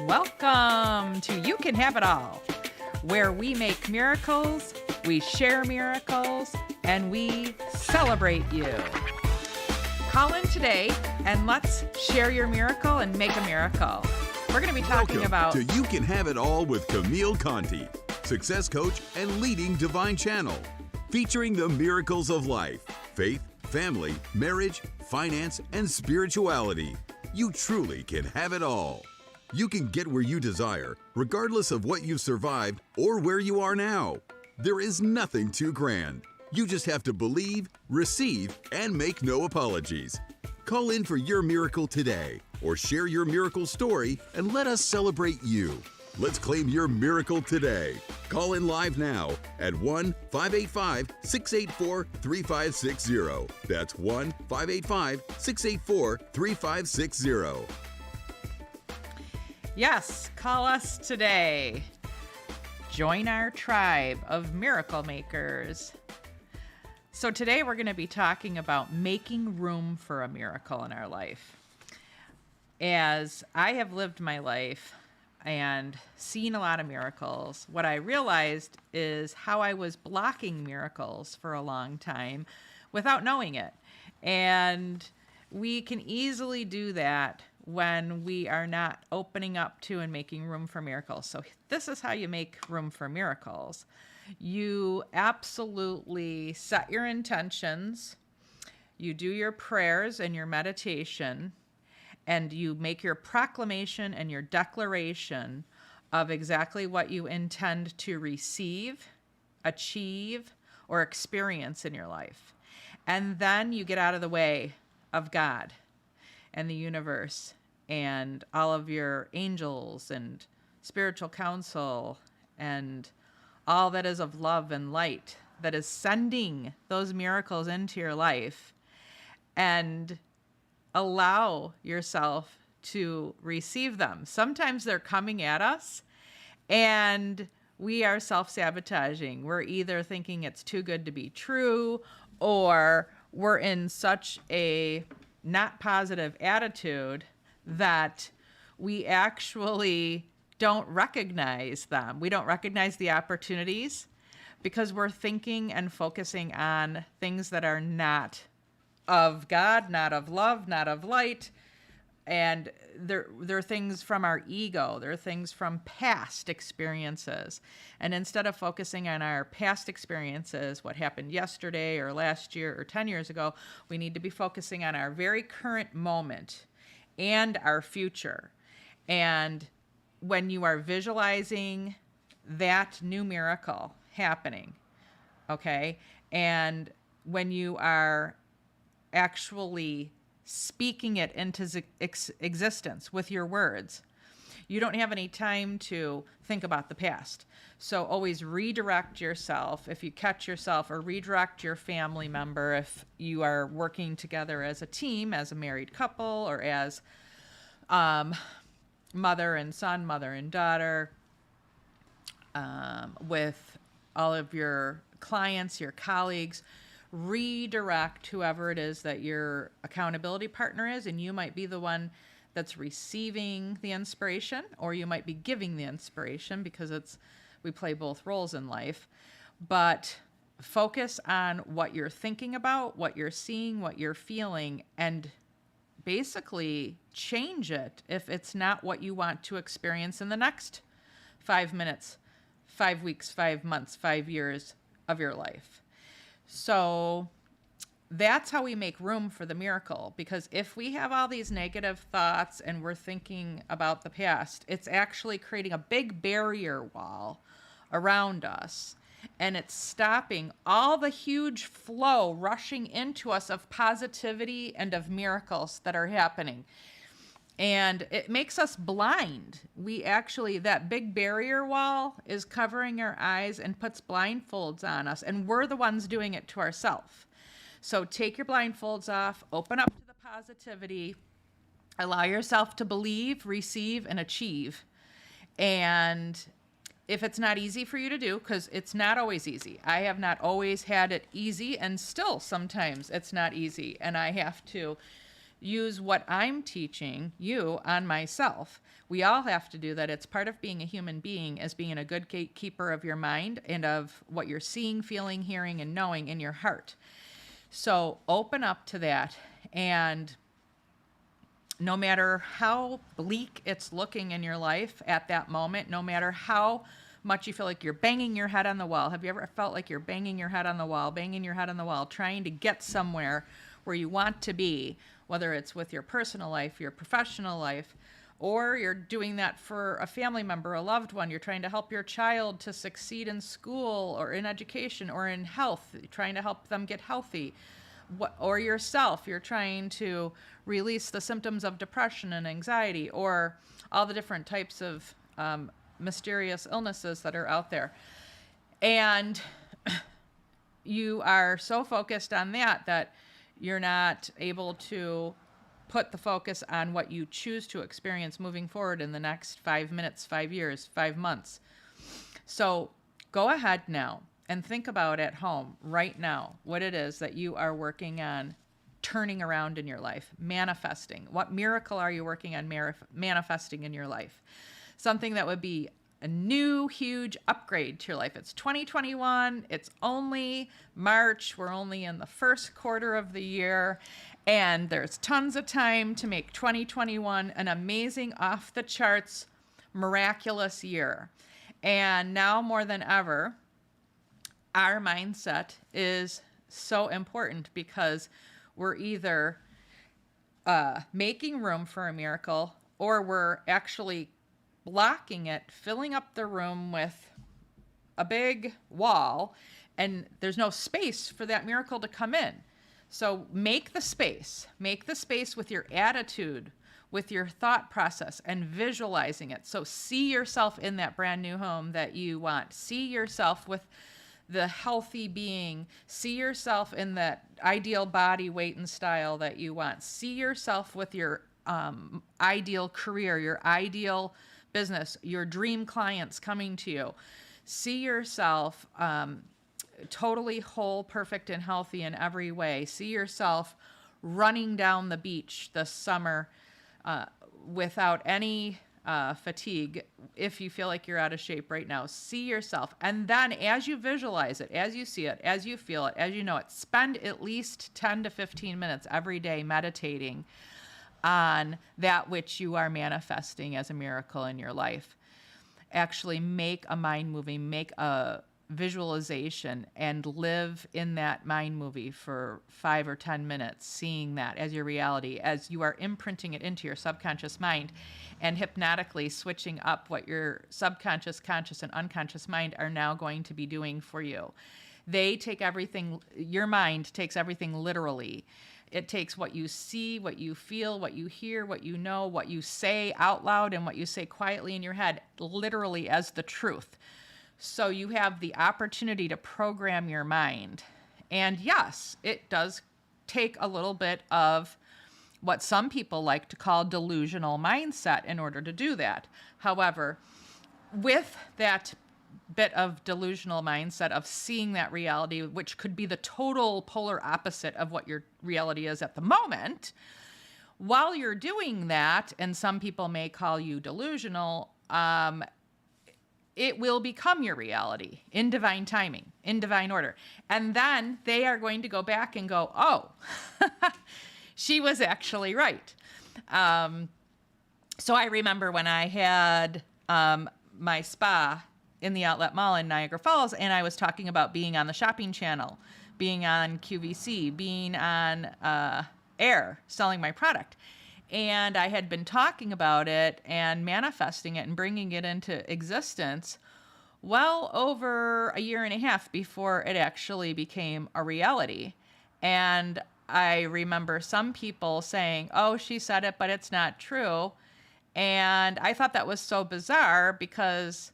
Welcome to You Can Have It All, where we make miracles, we share miracles, and we celebrate you. Call in today and let's share your miracle and make a miracle. We're going to be talking Welcome about... to You Can Have It All with Camille Conti, success coach and leading divine channel, featuring the miracles of life, faith, family, marriage, finance, and spirituality. You truly can have it all. You can get where you desire, regardless of what you've survived or where you are now. There is nothing too grand. You just have to believe, receive, and make no apologies. Call in for your miracle today or share your miracle story and let us celebrate you. Let's claim your miracle today. Call in live now at 1-585-684-3560. That's 1-585-684-3560. Yes, call us today. Join our tribe of miracle makers. So today we're going to be talking about making room for a miracle in our life. As I have lived my life and seen a lot of miracles, what I realized is how I was blocking miracles for a long time without knowing it. And we can easily do that when we are not opening up to and making room for miracles. So this is how you make room for miracles. You absolutely set your intentions, you do your prayers and your meditation, and you make your proclamation and your declaration of exactly what you intend to receive, achieve, or experience in your life. And then you get out of the way of God and the universe and all of your angels and spiritual counsel and all that is of love and light that is sending those miracles into your life, and allow yourself to receive them. Sometimes they're coming at us and we are self-sabotaging. We're either thinking it's too good to be true, or we're in such a not positive attitude that we actually don't recognize them. We don't recognize the opportunities because we're thinking and focusing on things that are not of God, not of love, not of light. And they're things from our ego. They're things from past experiences. And instead of focusing on our past experiences, what happened yesterday or last year or 10 years ago, we need to be focusing on our very current moment and our future. And when you are visualizing that new miracle happening, okay, and when you are actually speaking it into existence with your words, you don't have any time to think about the past. So always redirect yourself if you catch yourself, or redirect your family member if you are working together as a team, as a married couple, or as mother and son, mother and daughter, with all of your clients, your colleagues. Redirect whoever it is that your accountability partner is, and you might be the one that's receiving the inspiration, or you might be giving the inspiration, because we play both roles in life. But focus on what you're thinking about, what you're seeing, what you're feeling, and basically change it if it's not what you want to experience in the next 5 minutes, 5 weeks, 5 months, 5 years of your life. So that's how we make room for the miracle, because if we have all these negative thoughts and we're thinking about the past, it's actually creating a big barrier wall around us, and it's stopping all the huge flow rushing into us of positivity and of miracles that are happening. And it makes us blind. That big barrier wall is covering our eyes and puts blindfolds on us, and we're the ones doing it to ourselves. So take your blindfolds off, open up to the positivity, allow yourself to believe, receive, and achieve. And if it's not easy for you to do, because it's not always easy. I have not always had it easy, and still sometimes it's not easy, and I have to use what I'm teaching you on myself. We all have to do that. It's part of being a human being, as being a good gatekeeper of your mind and of what you're seeing, feeling, hearing, and knowing in your heart. So open up to that, and no matter how bleak it's looking in your life at that moment, no matter how much you feel like you're banging your head on the wall. Have you ever felt like you're banging your head on the wall, trying to get somewhere where you want to be, whether it's with your personal life, your professional life, or you're doing that for a family member, a loved one. You're trying to help your child to succeed in school or in education or in health, trying to help them get healthy. Or yourself, you're trying to release the symptoms of depression and anxiety, or all the different types of mysterious illnesses that are out there. And you are so focused on that you're not able to put the focus on what you choose to experience moving forward in the next 5 minutes, 5 years, 5 months. So go ahead now and think about at home right now what it is that you are working on turning around in your life, manifesting. What miracle are you working on manifesting in your life? Something that would be a new, huge upgrade to your life. It's 2021. It's only March. We're only in the first quarter of the year. And there's tons of time to make 2021 an amazing, off-the-charts, miraculous year. And now more than ever, our mindset is so important, because we're either making room for a miracle, or we're actually blocking it, filling up the room with a big wall, and there's no space for that miracle to come in. So make the space with your attitude, with your thought process, and visualizing it. So see yourself in that brand new home that you want. See yourself with the healthy being. See yourself in that ideal body, weight, and style that you want. See yourself with your ideal career, your ideal business, your dream clients coming to you. See yourself totally whole, perfect, and healthy in every way. See yourself running down the beach this summer without any fatigue, if you feel like you're out of shape right now. See yourself. And then as you visualize it, as you see it, as you feel it, as you know it, spend at least 10 to 15 minutes every day meditating on that which you are manifesting as a miracle in your life. Actually make a mind movie, make a visualization, and live in that mind movie for 5 or 10 minutes, seeing that as your reality, as you are imprinting it into your subconscious mind and hypnotically switching up what your subconscious, conscious, and unconscious mind are now going to be doing for you. They take everything, your mind takes everything literally. It takes what you see, what you feel, what you hear, what you know, what you say out loud, and what you say quietly in your head, literally as the truth. So you have the opportunity to program your mind. And yes, it does take a little bit of what some people like to call delusional mindset in order to do that. However, with that bit of delusional mindset of seeing that reality, which could be the total polar opposite of what your reality is at the moment, while you're doing that, and some people may call you delusional, it will become your reality in divine timing, in divine order. And then they are going to go back and go, oh, she was actually right. So I remember when I had my spa in the Outlet Mall in Niagara Falls, and I was talking about being on the shopping channel, being on QVC, being on air, selling my product. And I had been talking about it and manifesting it and bringing it into existence well over a year and a half before it actually became a reality. And I remember some people saying, oh, she said it, but it's not true. And I thought that was so bizarre, because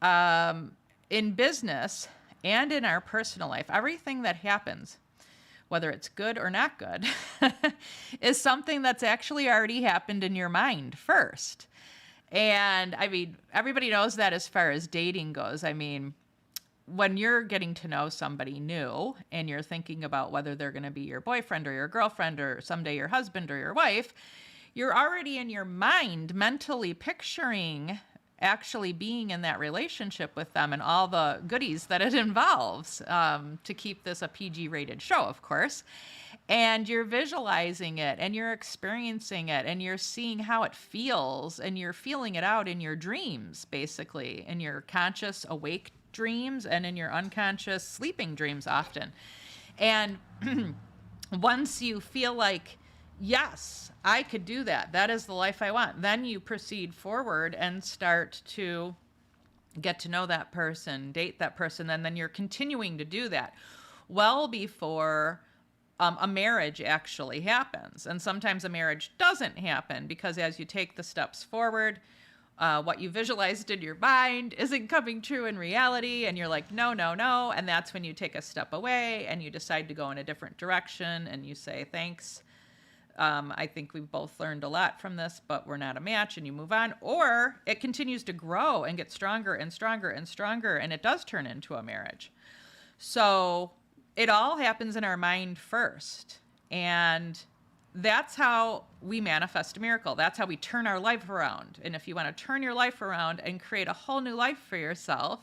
in business and in our personal life, everything that happens, whether it's good or not good, is something that's actually already happened in your mind first. And I mean, everybody knows that as far as dating goes. I mean, when you're getting to know somebody new and you're thinking about whether they're going to be your boyfriend or your girlfriend or someday your husband or your wife, you're already in your mind mentally picturing actually being in that relationship with them and all the goodies that it involves, to keep this a PG rated show, of course. And you're visualizing it and you're experiencing it and you're seeing how it feels and you're feeling it out in your dreams, basically, in your conscious awake dreams and in your unconscious sleeping dreams often. And once you feel like, yes, I could do that, that is the life I want, then you proceed forward and start to get to know that person, date that person, and then you're continuing to do that well before a marriage actually happens. And sometimes a marriage doesn't happen because as you take the steps forward, what you visualized in your mind isn't coming true in reality, and you're like, no, no, no. And that's when you take a step away and you decide to go in a different direction and you say, thanks. I think we've both learned a lot from this, but we're not a match, and you move on. Or it continues to grow and get stronger and stronger and stronger, and it does turn into a marriage. So it all happens in our mind first. And that's how we manifest a miracle. That's how we turn our life around. And if you want to turn your life around and create a whole new life for yourself,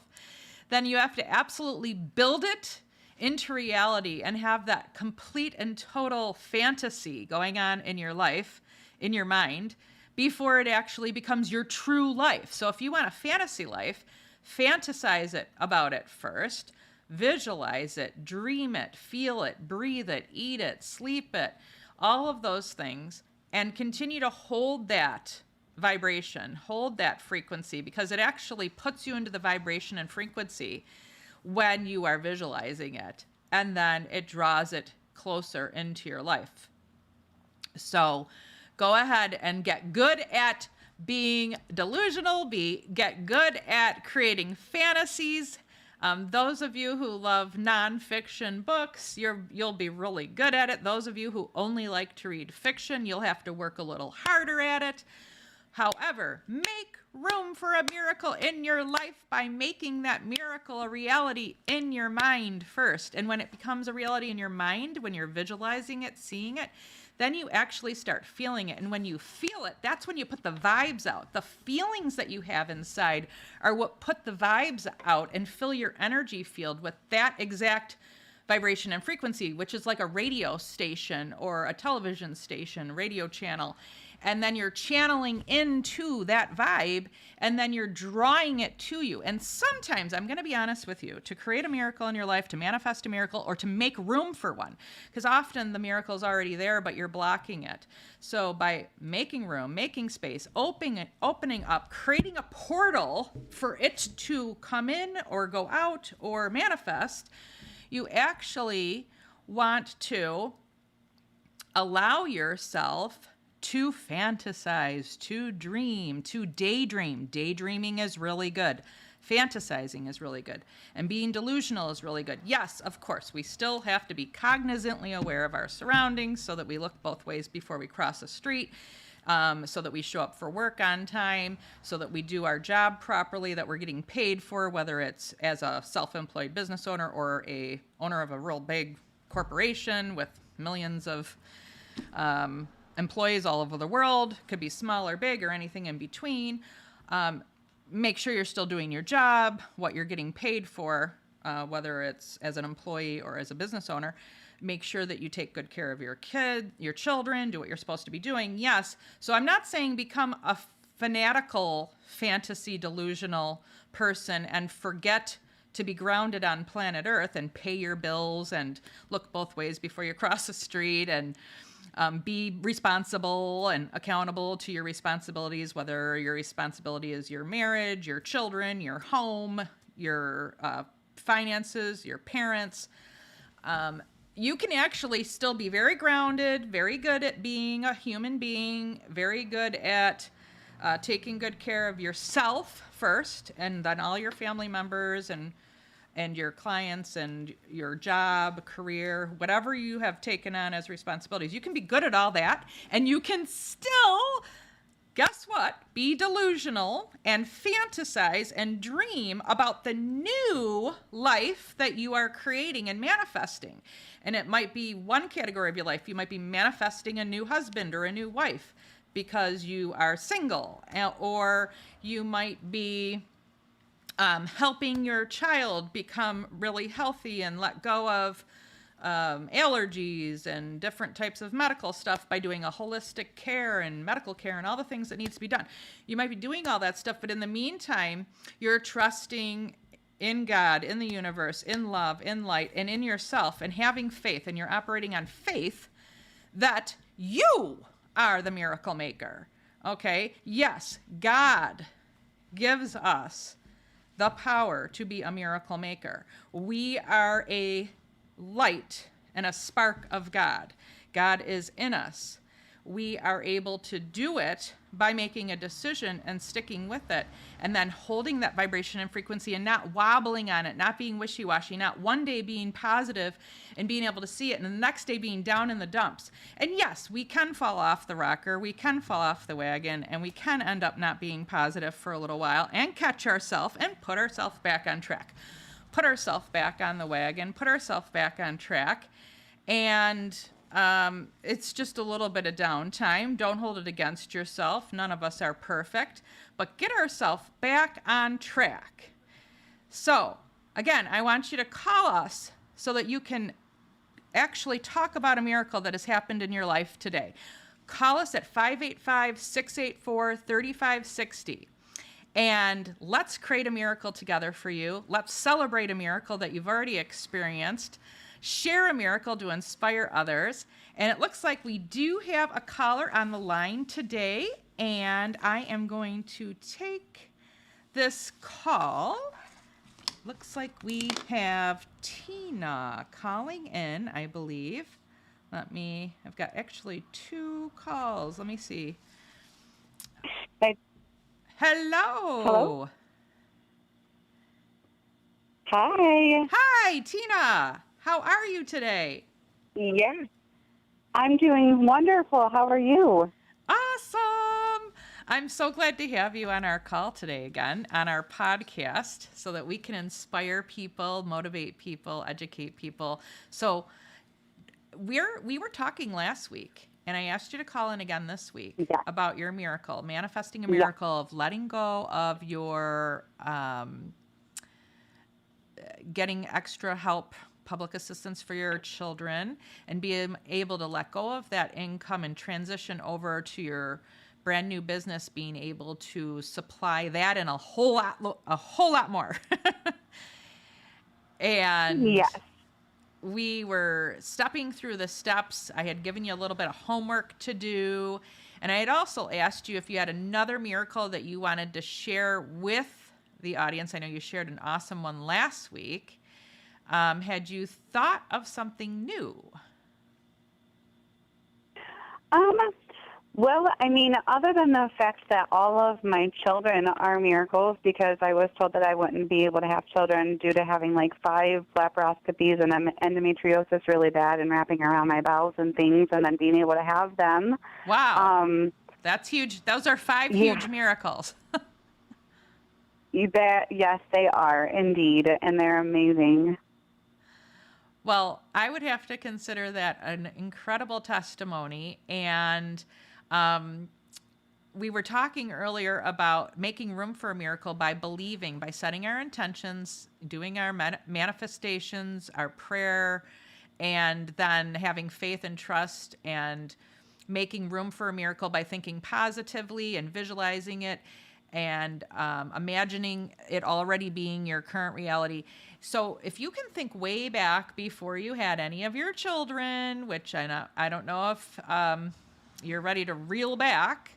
then you have to absolutely build it into reality and have that complete and total fantasy going on in your life, in your mind, before it actually becomes your true life. So if you want a fantasy life, fantasize about it first, visualize it, dream it, feel it, breathe it, eat it, sleep it, all of those things, and continue to hold that vibration, hold that frequency, because it actually puts you into the vibration and frequency when you are visualizing it, and then it draws it closer into your life. So go ahead and get good at being delusional, get good at creating fantasies. Those of you who love nonfiction books, you'll be really good at it. Those of you who only like to read fiction, you'll have to work a little harder at it. However, make room for a miracle in your life by making that miracle a reality in your mind first. And when it becomes a reality in your mind, when you're visualizing it, seeing it, then you actually start feeling it. And when you feel it, that's when you put the vibes out. The feelings that you have inside are what put the vibes out and fill your energy field with that exact vibration and frequency, which is like a radio station or a television station, radio channel. And then you're channeling into that vibe, and then you're drawing it to you. And sometimes, I'm going to be honest with you, to create a miracle in your life, to manifest a miracle, or to make room for one, because often the miracle is already there, but you're blocking it. So by making room, making space, opening up, creating a portal for it to come in or go out or manifest, you actually want to allow yourself to fantasize, to dream, to daydream. Daydreaming is really good. Fantasizing is really good. And being delusional is really good. Yes, of course, we still have to be cognizantly aware of our surroundings so that we look both ways before we cross a street, so that we show up for work on time, so that we do our job properly, that we're getting paid for, whether it's as a self-employed business owner or a owner of a real big corporation with millions of employees all over the world, could be small or big or anything in between. Make sure you're still doing your job, what you're getting paid for, whether it's as an employee or as a business owner. Make sure that you take good care of your children, do what you're supposed to be doing. Yes. So I'm not saying become a fanatical, fantasy, delusional person and forget to be grounded on planet Earth and pay your bills and look both ways before you cross the street and be responsible and accountable to your responsibilities, whether your responsibility is your marriage, your children, your home, your finances, your parents. You can actually still be very grounded, very good at being a human being, very good at taking good care of yourself first, and then all your family members and your clients and your job, career, whatever you have taken on as responsibilities. You can be good at all that, and you can still guess what? Be delusional and fantasize and dream about the new life that you are creating and manifesting. And it might be one category of your life. You might be manifesting a new husband or a new wife because you are single, or you might be helping your child become really healthy and let go of allergies and different types of medical stuff by doing a holistic care and medical care and all the things that needs to be done. You might be doing all that stuff, but in the meantime, you're trusting in God, in the universe, in love, in light, and in yourself, and having faith, and you're operating on faith that you are the miracle maker. Okay? Yes, God gives us the power to be a miracle maker. We are a light and a spark of God. God is in us. We are able to do it by making a decision and sticking with it, and then holding that vibration and frequency and not wobbling on it, not being wishy-washy, not one day being positive and being able to see it and the next day being down in the dumps. And yes, we can fall off the rocker, we can fall off the wagon, and we can end up not being positive for a little while and catch ourselves and put ourselves back on track. Put ourselves back on the wagon, put ourselves back on track, and it's just a little bit of downtime. Don't hold it against yourself. None of us are perfect, but get ourselves back on track. So, again, I want you to call us so that you can actually talk about a miracle that has happened in your life today. Call us at 585-684-3560. And let's create a miracle together for you. Let's celebrate a miracle that you've already experienced. Share a miracle to inspire others. And it looks like we do have a caller on the line today. And I am going to take this call. Looks like we have Tina calling in, I believe. I've got actually 2 calls. Let me see. Hello. Hello. Hi. Hi, Tina. How are you today? Yeah. I'm doing wonderful. How are you? Awesome. I'm so glad to have you on our call today again, on our podcast, so that we can inspire people, motivate people, educate people. So we were talking last week, and I asked you to call in again this week about your miracle, manifesting a miracle of letting go of your getting extra help, public assistance for your children, and being able to let go of that income and transition over to your brand new business, being able to supply that and a whole lot more. And yes. We were stepping through the steps. I had given you a little bit of homework to do. And I had also asked you if you had another miracle that you wanted to share with the audience. I know you shared an awesome one last week. Had you thought of something new? Well, I mean, other than the fact that all of my children are miracles, because I was told that I wouldn't be able to have children due to having like 5 laparoscopies and endometriosis really bad and wrapping around my bowels and things, and then being able to have them. Wow. That's huge. Those are 5 huge miracles. You bet. Yes, they are indeed, and they're amazing. Well, I would have to consider that an incredible testimony. And we were talking earlier about making room for a miracle by believing, by setting our intentions, doing our manifestations, our prayer, and then having faith and trust, and making room for a miracle by thinking positively and visualizing it, and imagining it already being your current reality. So if you can think way back before you had any of your children, which I don't know if you're ready to reel back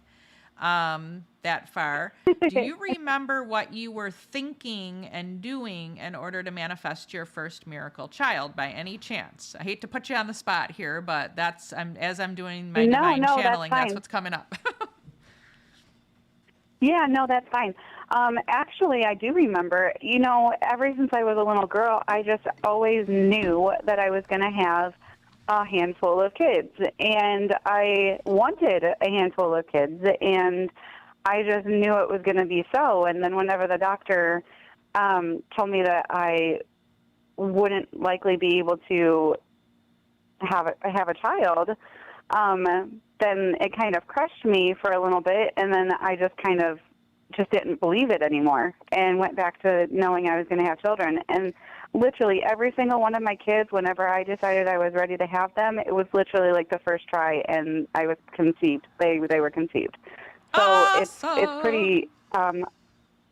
that far, do you remember what you were thinking and doing in order to manifest your first miracle child by any chance? I hate to put you on the spot here, but that's as I'm doing my divine channeling, that's what's coming up. Yeah, no, that's fine. Actually, I do remember, ever since I was a little girl, I just always knew that I was going to have a handful of kids, and I wanted a handful of kids, and I just knew it was going to be so. And then whenever the doctor told me that I wouldn't likely be able to have a child, then it kind of crushed me for a little bit, and then I just kind of just didn't believe it anymore and went back to knowing I was going to have children. And literally every single one of my kids, whenever I decided I was ready to have them, it was literally like the first try, and I was conceived. They were conceived. So Awesome. it's pretty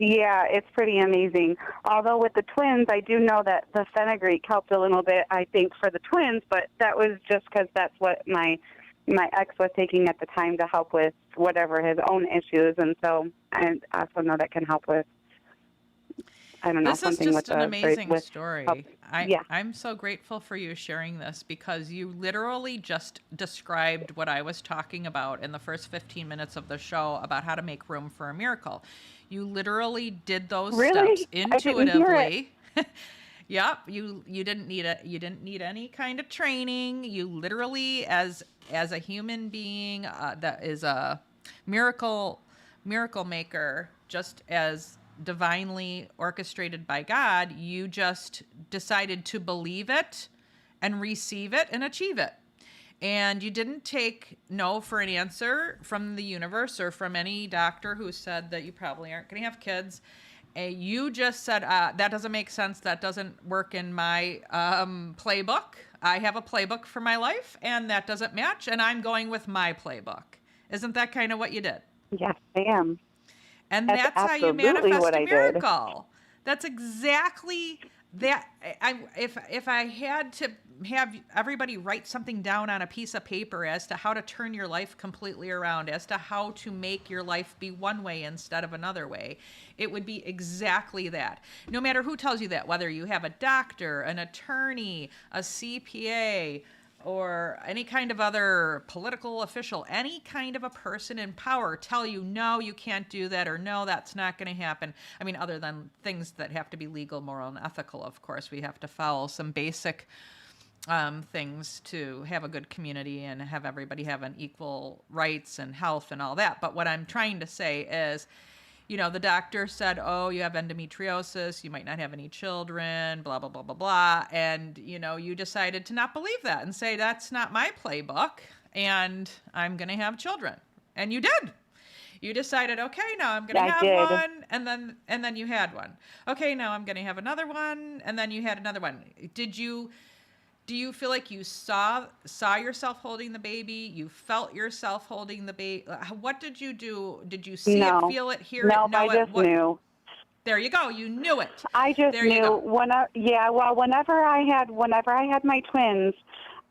yeah, it's pretty amazing. Although with the twins, I do know that the fenugreek helped a little bit, I think, for the twins, but that was just because that's what my ex was taking at the time to help with whatever his own issues, and so I also know that can help with, I don't know, This is something just with an amazing with story. help. Yeah. I'm so grateful for you sharing this, because you literally just described what I was talking about in the first 15 minutes of the show about how to make room for a miracle. You literally did those Really? steps I didn't hear it. intuitively. Yep, you didn't need any kind of training. You literally, as a human being that is a miracle maker, just as divinely orchestrated by God, you just decided to believe it and receive it and achieve it. And you didn't take no for an answer from the universe or from any doctor who said that you probably aren't going to have kids. You just said, that doesn't make sense. That doesn't work in my playbook. I have a playbook for my life, and that doesn't match, and I'm going with my playbook. Isn't that kind of what you did? Yes, I am. And That's that's how you absolutely manifest what a I did. miracle. That's exactly that. If I had to have everybody write something down on a piece of paper as to how to turn your life completely around, as to how to make your life be one way instead of another way, it would be exactly that. No matter who tells you that, whether you have a doctor, an attorney, a CPA, or any kind of other political official, any kind of a person in power tell you, no, you can't do that, or no, that's not going to happen. I mean, other than things that have to be legal, moral, and ethical, of course, we have to follow some basic things to have a good community and have everybody have an equal rights and health and all that. But what I'm trying to say is, the doctor said, oh, you have endometriosis, you might not have any children, blah, blah, blah, blah, blah. And, you decided to not believe that and say, that's not my playbook, and I'm going to have children. And you did. You decided, okay, now I'm going to have one, and then you had one. Okay, now I'm going to have another one, and then you had another one. Do you feel like you saw yourself holding the baby? You felt yourself holding the baby? What did you do? Did you see it, feel it, hear it, know I just knew. There you go. You knew it. I just there knew. You go. Whenever I had my twins,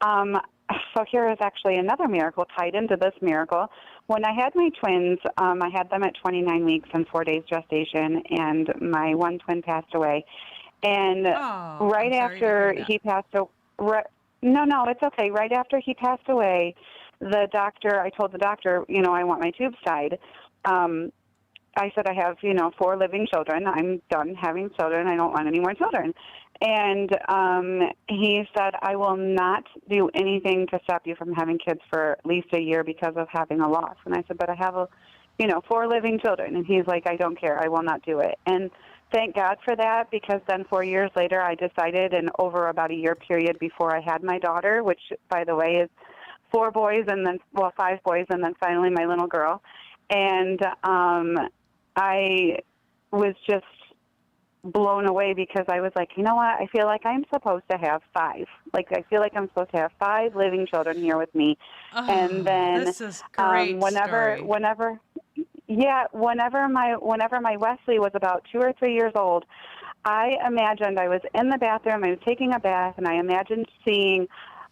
so here is actually another miracle tied into this miracle. When I had my twins, I had them at 29 weeks and 4 days gestation, and my one twin passed away. And right after he passed away, no, it's okay. Right after he passed away, I told the doctor, I want my tubes tied. I said, I have, 4 living children. I'm done having children. I don't want any more children. And he said, I will not do anything to stop you from having kids for at least a year because of having a loss. And I said, but I have 4 living children. And he's like, I don't care. I will not do it. And thank God for that, because then 4 years later I decided, and over about a year period before I had my daughter, which, by the way, is 4 boys and then, 5 boys, and then finally my little girl. And I was just blown away because I was like, you know what? I feel like I'm supposed to have 5. Like, I feel like I'm supposed to have 5 living children here with me. And then this is great whenever my Wesley was about 2 or 3 years old, I imagined I was in the bathroom, I was taking a bath, and I imagined seeing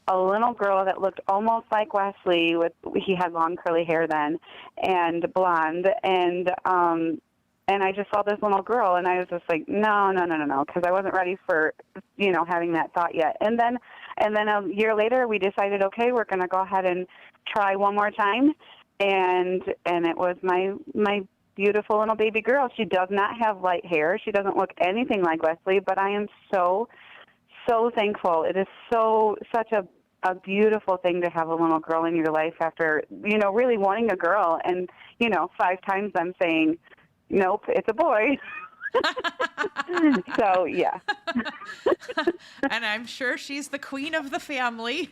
a little girl that looked almost like Wesley. He had long curly hair then, and blonde, and I just saw this little girl, and I was just like, no, because I wasn't ready for, having that thought yet. And then a year later, we decided, okay, we're going to go ahead and try one more time. And it was my beautiful little baby girl. She does not have light hair. She doesn't look anything like Wesley, but I am so, so thankful. It is such a a beautiful thing to have a little girl in your life after, really wanting a girl and, 5 times I'm saying, nope, it's a boy. So, yeah. And I'm sure she's the queen of the family.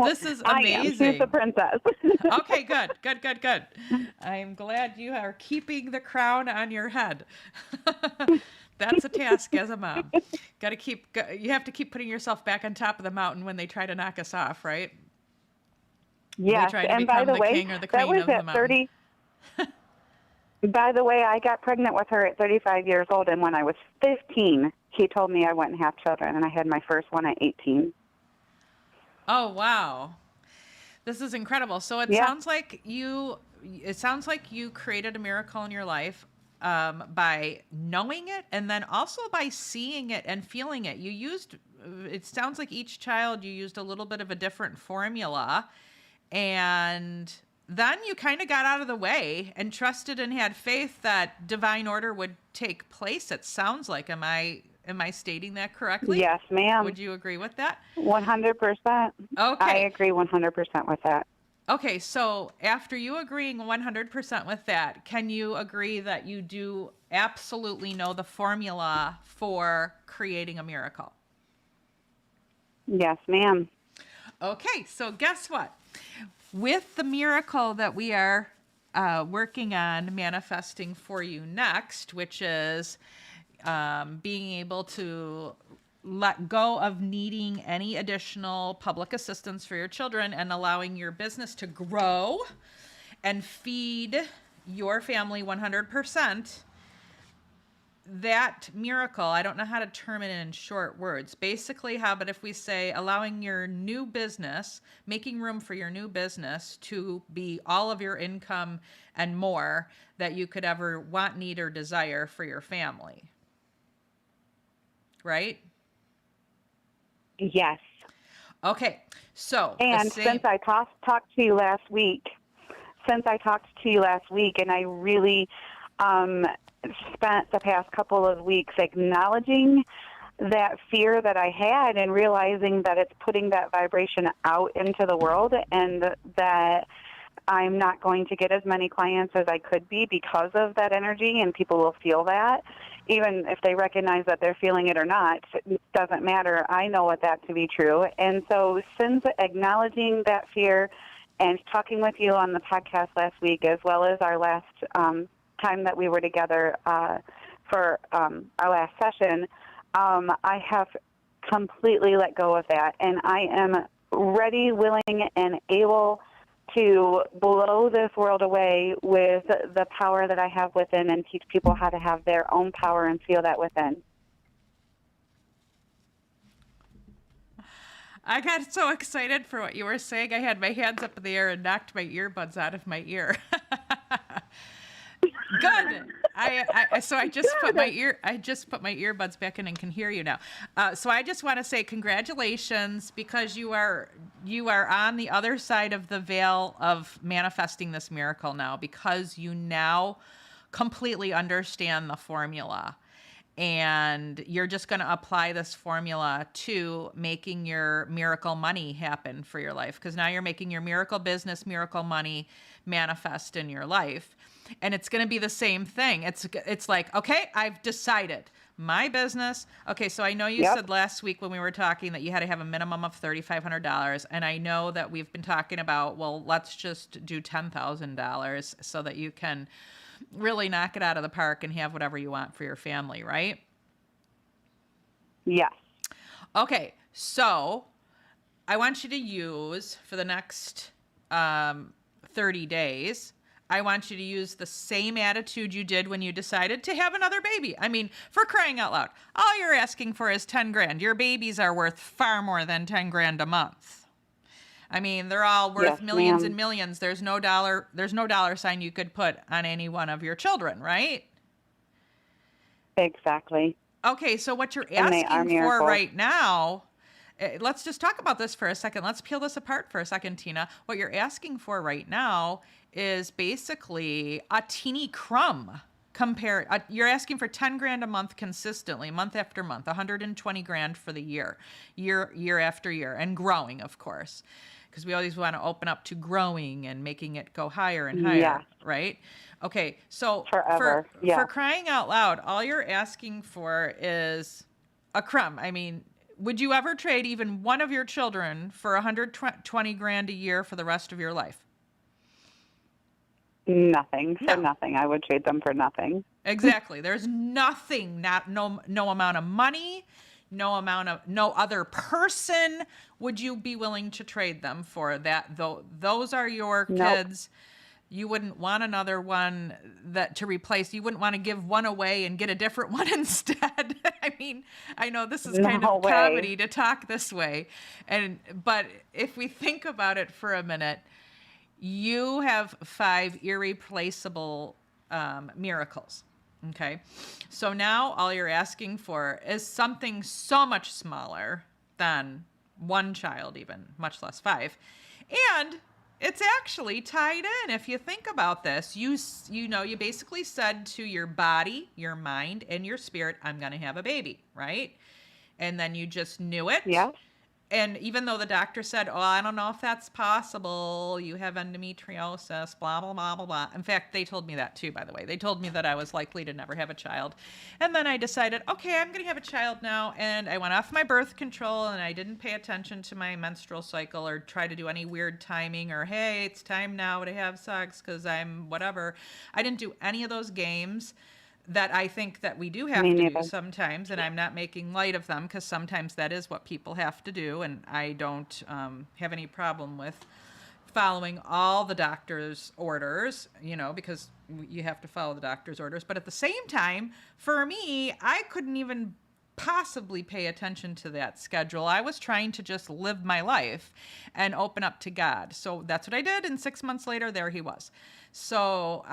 This is amazing. I am. She's the princess. Okay, good. I'm glad you are keeping the crown on your head. That's a task as a mom. You have to keep putting yourself back on top of the mountain when they try to knock us off, right? Yes, They try to and by become the way, king or the that queen was of the at mountain. 30. By the way, I got pregnant with her at 35 years old, and when I was 15, he told me I wouldn't have children, and I had my first one at 18. Oh, wow. This is incredible. So it sounds like you created a miracle in your life by knowing it, and then also by seeing it and feeling it. It sounds like each child, you used a little bit of a different formula, and then you kind of got out of the way and trusted and had faith that divine order would take place. It sounds like, am I stating that correctly? Yes, ma'am. Would you agree with that? 100%. Okay. I agree 100% with that. Okay, so after you agreeing 100% with that, can you agree that you do absolutely know the formula for creating a miracle? Yes, ma'am. Okay, so guess what? With the miracle that we are working on manifesting for you next, which is being able to let go of needing any additional public assistance for your children and allowing your business to grow and feed your family 100%. That miracle, I don't know how to term it in short words. Basically, how about if we say allowing your new business, making room for your new business to be all of your income and more that you could ever want, need, or desire for your family. Right? Yes. Okay. So, and since I talked to you last week, and I really spent the past couple of weeks acknowledging that fear that I had and realizing that it's putting that vibration out into the world, and that I'm not going to get as many clients as I could be because of that energy, and people will feel that. Even if they recognize that they're feeling it or not, it doesn't matter. I know that to be true. And so since acknowledging that fear and talking with you on the podcast last week, as well as our last time that we were together for our last session, I have completely let go of that. And I am ready, willing, and able to blow this world away with the power that I have within and teach people how to have their own power and feel that within. I got so excited for what you were saying. I had my hands up in the air and knocked my earbuds out of my ear. Good. So I just put my earbuds back in and can hear you now. So I just want to say congratulations, because you are on the other side of the veil of manifesting this miracle now, because you now completely understand the formula. And you're just going to apply this formula to making your miracle money happen for your life, because now you're making your miracle business, miracle money manifest in your life. And it's going to be the same thing. It's like, okay, I've decided my business. Okay, so I know you said last week when we were talking that you had to have a minimum of $3,500. And I know that we've been talking about, well, let's just do $10,000 so that you can really knock it out of the park and have whatever you want for your family, right? Yes. Okay, so I want you to use for the next 30 days, I want you to use the same attitude you did when you decided to have another baby. I mean, for crying out loud, all you're asking for is 10 grand. Your babies are worth far more than 10 grand a month. I mean, they're all worth millions and millions. There's no dollar sign you could put on any one of your children, right? Exactly. Okay, so what you're asking for right now, let's just talk about this for a second. Let's peel this apart for a second, Tina. What you're asking for right now is basically a teeny crumb compare, you're asking for 10 grand a month consistently, month after month, 120 grand for the year after year, and growing, of course, because we always want to open up to growing and making it go higher and higher, Yeah. right? Okay, so Forever. for crying out loud, all you're asking for is a crumb. I mean, would you ever trade even one of your children for 120 grand a year for the rest of your life? Nothing. For No. nothing. I would trade them for nothing. Exactly. There's nothing, no amount of money, no other person would you be willing to trade them for that. Though those are your kids. You wouldn't want another one to replace. You wouldn't want to give one away and get a different one instead. I mean, I know this is kind of comedy to talk this way, but if we think about it for a minute, you have 5 irreplaceable miracles. Okay, so now all you're asking for is something so much smaller than one child, even much less 5, and it's actually tied in. If you think about this, you basically said to your body, your mind, and your spirit, I'm going to have a baby, right? And then you just knew it. Yeah. And even though the doctor said, oh, I don't know if that's possible, you have endometriosis, blah, blah, blah, blah, blah. In fact, they told me that too, by the way. They told me that I was likely to never have a child. And then I decided, okay, I'm going to have a child now. And I went off my birth control, and I didn't pay attention to my menstrual cycle or try to do any weird timing or, hey, it's time now to have sex because I'm whatever. I didn't do any of those games that I think that we do have to do sometimes, and I'm not making light of them because sometimes that is what people have to do, and I don't have any problem with following all the doctor's orders, because you have to follow the doctor's orders. But at the same time, for me, I couldn't even possibly pay attention to that schedule. I was trying to just live my life and open up to God. So that's what I did, and 6 months later, there he was. So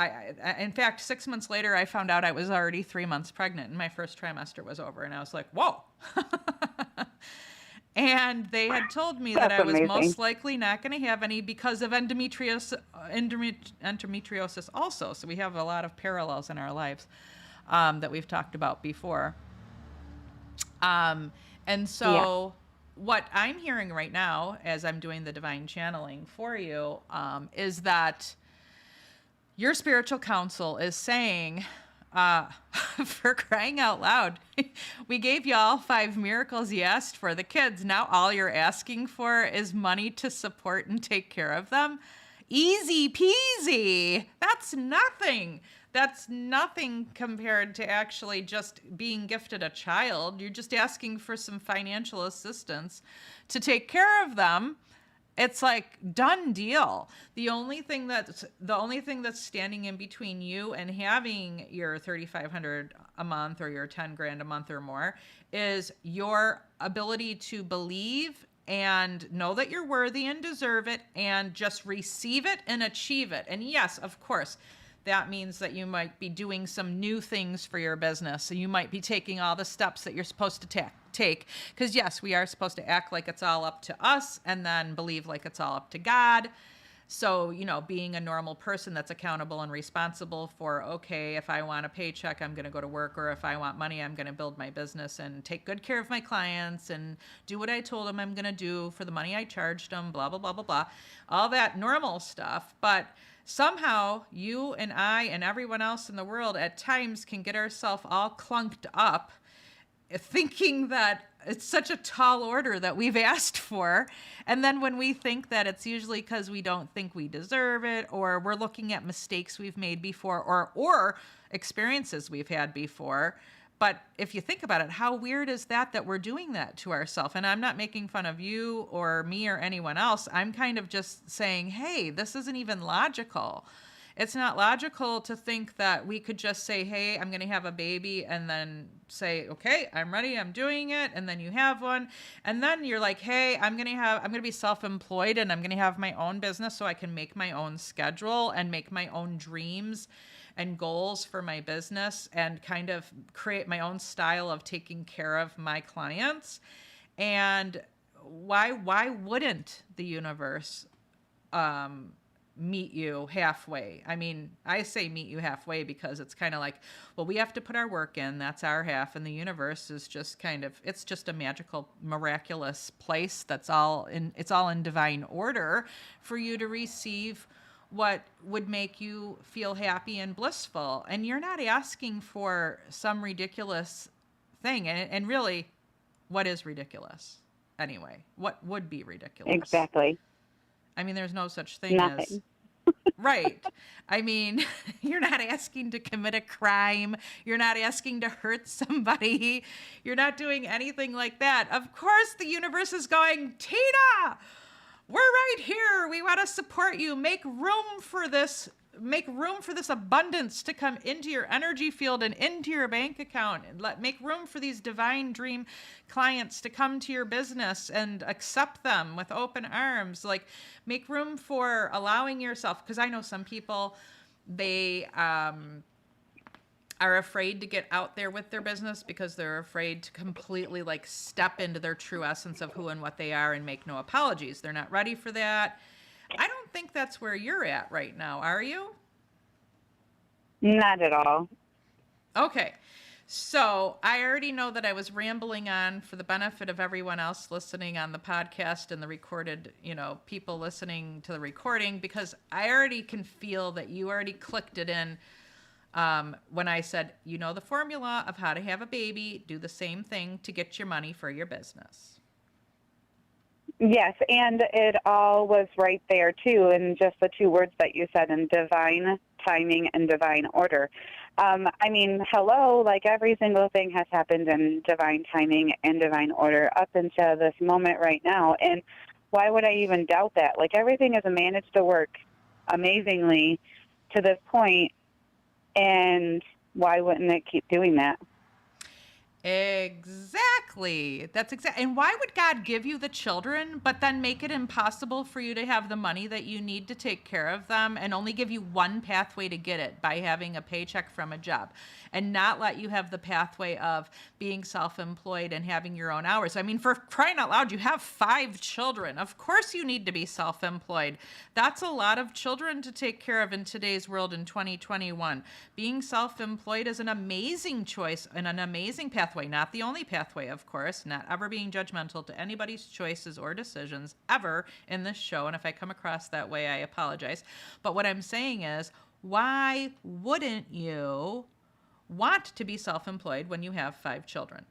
in fact, 6 months later, I found out I was already 3 months pregnant, and my first trimester was over, and I was like, whoa. And they had told me that I was most likely not going to have any because of endometriosis also. So we have a lot of parallels in our lives that we've talked about before. And so what I'm hearing right now as I'm doing the divine channeling for you is that your spiritual counsel is saying, for crying out loud, we gave you all 5 miracles you asked for the kids. Now all you're asking for is money to support and take care of them. Easy peasy. That's nothing. That's nothing compared to actually just being gifted a child. You're just asking for some financial assistance to take care of them. It's like done deal. The only thing that's standing in between you and having your $3,500 a month or your 10 grand a month or more is your ability to believe and know that you're worthy and deserve it and just receive it and achieve it. And yes, of course, that means that you might be doing some new things for your business. So you might be taking all the steps that you're supposed to take. Because yes, we are supposed to act like it's all up to us and then believe like it's all up to God. So, being a normal person that's accountable and responsible for, okay, if I want a paycheck, I'm going to go to work, or if I want money, I'm going to build my business and take good care of my clients and do what I told them I'm going to do for the money I charged them, blah, blah, blah, blah, blah. All that normal stuff. But somehow you and I and everyone else in the world at times can get ourselves all clunked up thinking that it's such a tall order that we've asked for. And then when we think that it's usually because we don't think we deserve it, or we're looking at mistakes we've made before, or experiences we've had before. But if you think about it, how weird is that we're doing that to ourselves? And I'm not making fun of you or me or anyone else. I'm kind of just saying, hey, this isn't even logical. It's not logical to think that we could just say, hey, I'm going to have a baby, and then say, okay, I'm ready, I'm doing it, and then you have one. And then you're like, hey, I'm going to be self-employed, and I'm going to have my own business so I can make my own schedule and make my own dreams and goals for my business and kind of create my own style of taking care of my clients. And why wouldn't the universe meet you halfway. I mean, I say meet you halfway because it's kind of like, well, we have to put our work in. That's our half. And the universe is just it's just a magical, miraculous place it's all in divine order for you to receive what would make you feel happy and blissful. And you're not asking for some ridiculous thing. And really, what is ridiculous anyway? What would be ridiculous? Exactly. I mean, there's no such thing Nothing. as right. I mean, you're not asking to commit a crime. You're not asking to hurt somebody. You're not doing anything like that. Of course, the universe is going, Tina, we're right here. We want to support you. Make room for this. Make room for this abundance to come into your energy field and into your bank account. And make room for these divine dream clients to come to your business and accept them with open arms. Like, make room for allowing yourself, because I know some people, they are afraid to get out there with their business because they're afraid to completely like step into their true essence of who and what they are and make no apologies. They're not ready for that. I don't think that's where you're at right now, are you? Not at all. Okay. So I already know that I was rambling on for the benefit of everyone else listening on the podcast and the recorded, people listening to the recording, because I already can feel that you already clicked it in when I said, the formula of how to have a baby, do the same thing to get your money for your business. Yes, and it all was right there, too, in just the two words that you said, in divine timing and divine order. Hello, like every single thing has happened in divine timing and divine order up until this moment right now. And why would I even doubt that? Like, everything has managed to work amazingly to this point, and why wouldn't it keep doing that? Exactly. That's exactly. And why would God give you the children, but then make it impossible for you to have the money that you need to take care of them, and only give you one pathway to get it by having a paycheck from a job, and not let you have the pathway of being self-employed and having your own hours? I mean, for crying out loud, you have 5 children. Of course you need to be self-employed. That's a lot of children to take care of in today's world in 2021. Being self-employed is an amazing choice and an amazing pathway. Not the only pathway, of course, not ever being judgmental to anybody's choices or decisions ever in this show. And if I come across that way, I apologize. But what I'm saying is, why wouldn't you want to be self-employed when you have 5 children?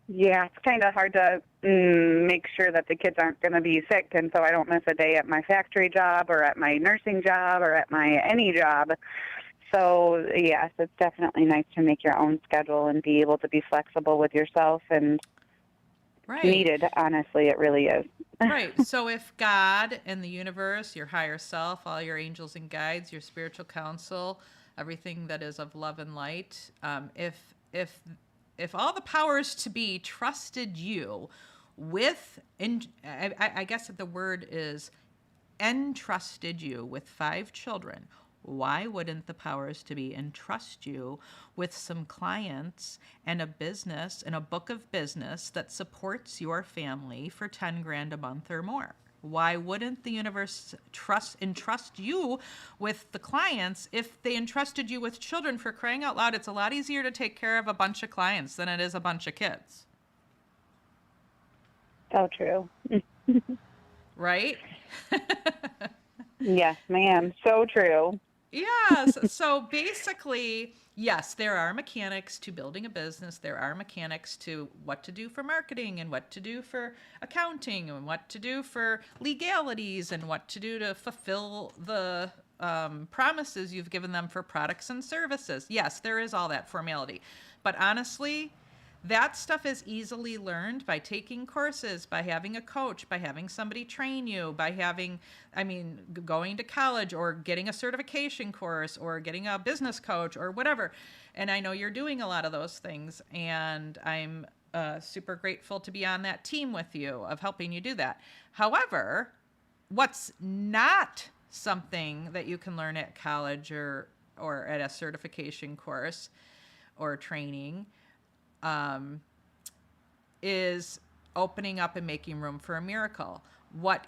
Yeah, it's kind of hard to make sure that the kids aren't going to be sick, and so I don't miss a day at my factory job or at my nursing job or at my any job. So, yes, it's definitely nice to make your own schedule and be able to be flexible with yourself, and Right. needed, honestly, it really is. Right. So if God and the universe, your higher self, all your angels and guides, your spiritual counsel, everything that is of love and light, if all the powers to be trusted you with, I guess the word is entrusted you with 5 children, why wouldn't the powers to be entrust you with some clients and a business and a book of business that supports your family for 10 grand a month or more? Why wouldn't the universe entrust you with the clients if they entrusted you with children? For crying out loud, it's a lot easier to take care of a bunch of clients than it is a bunch of kids. So true. Right? Yes, ma'am. So true. Yes. So basically, yes, there are mechanics to building a business. There are mechanics to what to do for marketing and what to do for accounting and what to do for legalities and what to do to fulfill the promises you've given them for products and services. Yes, there is all that formality. But honestly, that stuff is easily learned by taking courses, by having a coach, by having somebody train you, by going to college or getting a certification course or getting a business coach or whatever. And I know you're doing a lot of those things, and I'm super grateful to be on that team with you of helping you do that. However, what's not something that you can learn at college or at a certification course or training is opening up and making room for a miracle. What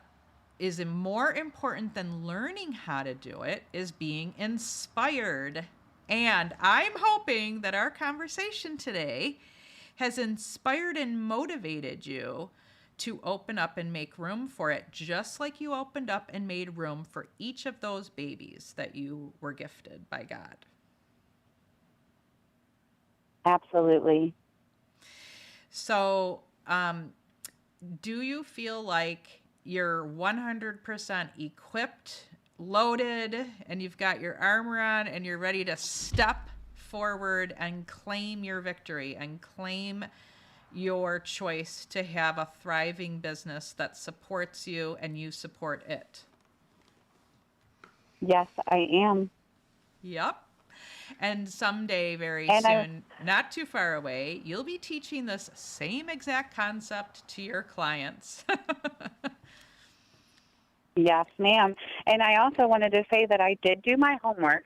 is more important than learning how to do it is being inspired. And I'm hoping that our conversation today has inspired and motivated you to open up and make room for it, just like you opened up and made room for each of those babies that you were gifted by God. Absolutely. So, do you feel like you're 100% equipped, loaded, and you've got your armor on and you're ready to step forward and claim your victory and claim your choice to have a thriving business that supports you and you support it? Yes, I am. Yep. And someday, very And soon, not too far away, you'll be teaching this same exact concept to your clients. Yes, ma'am. And I also wanted to say that I did do my homework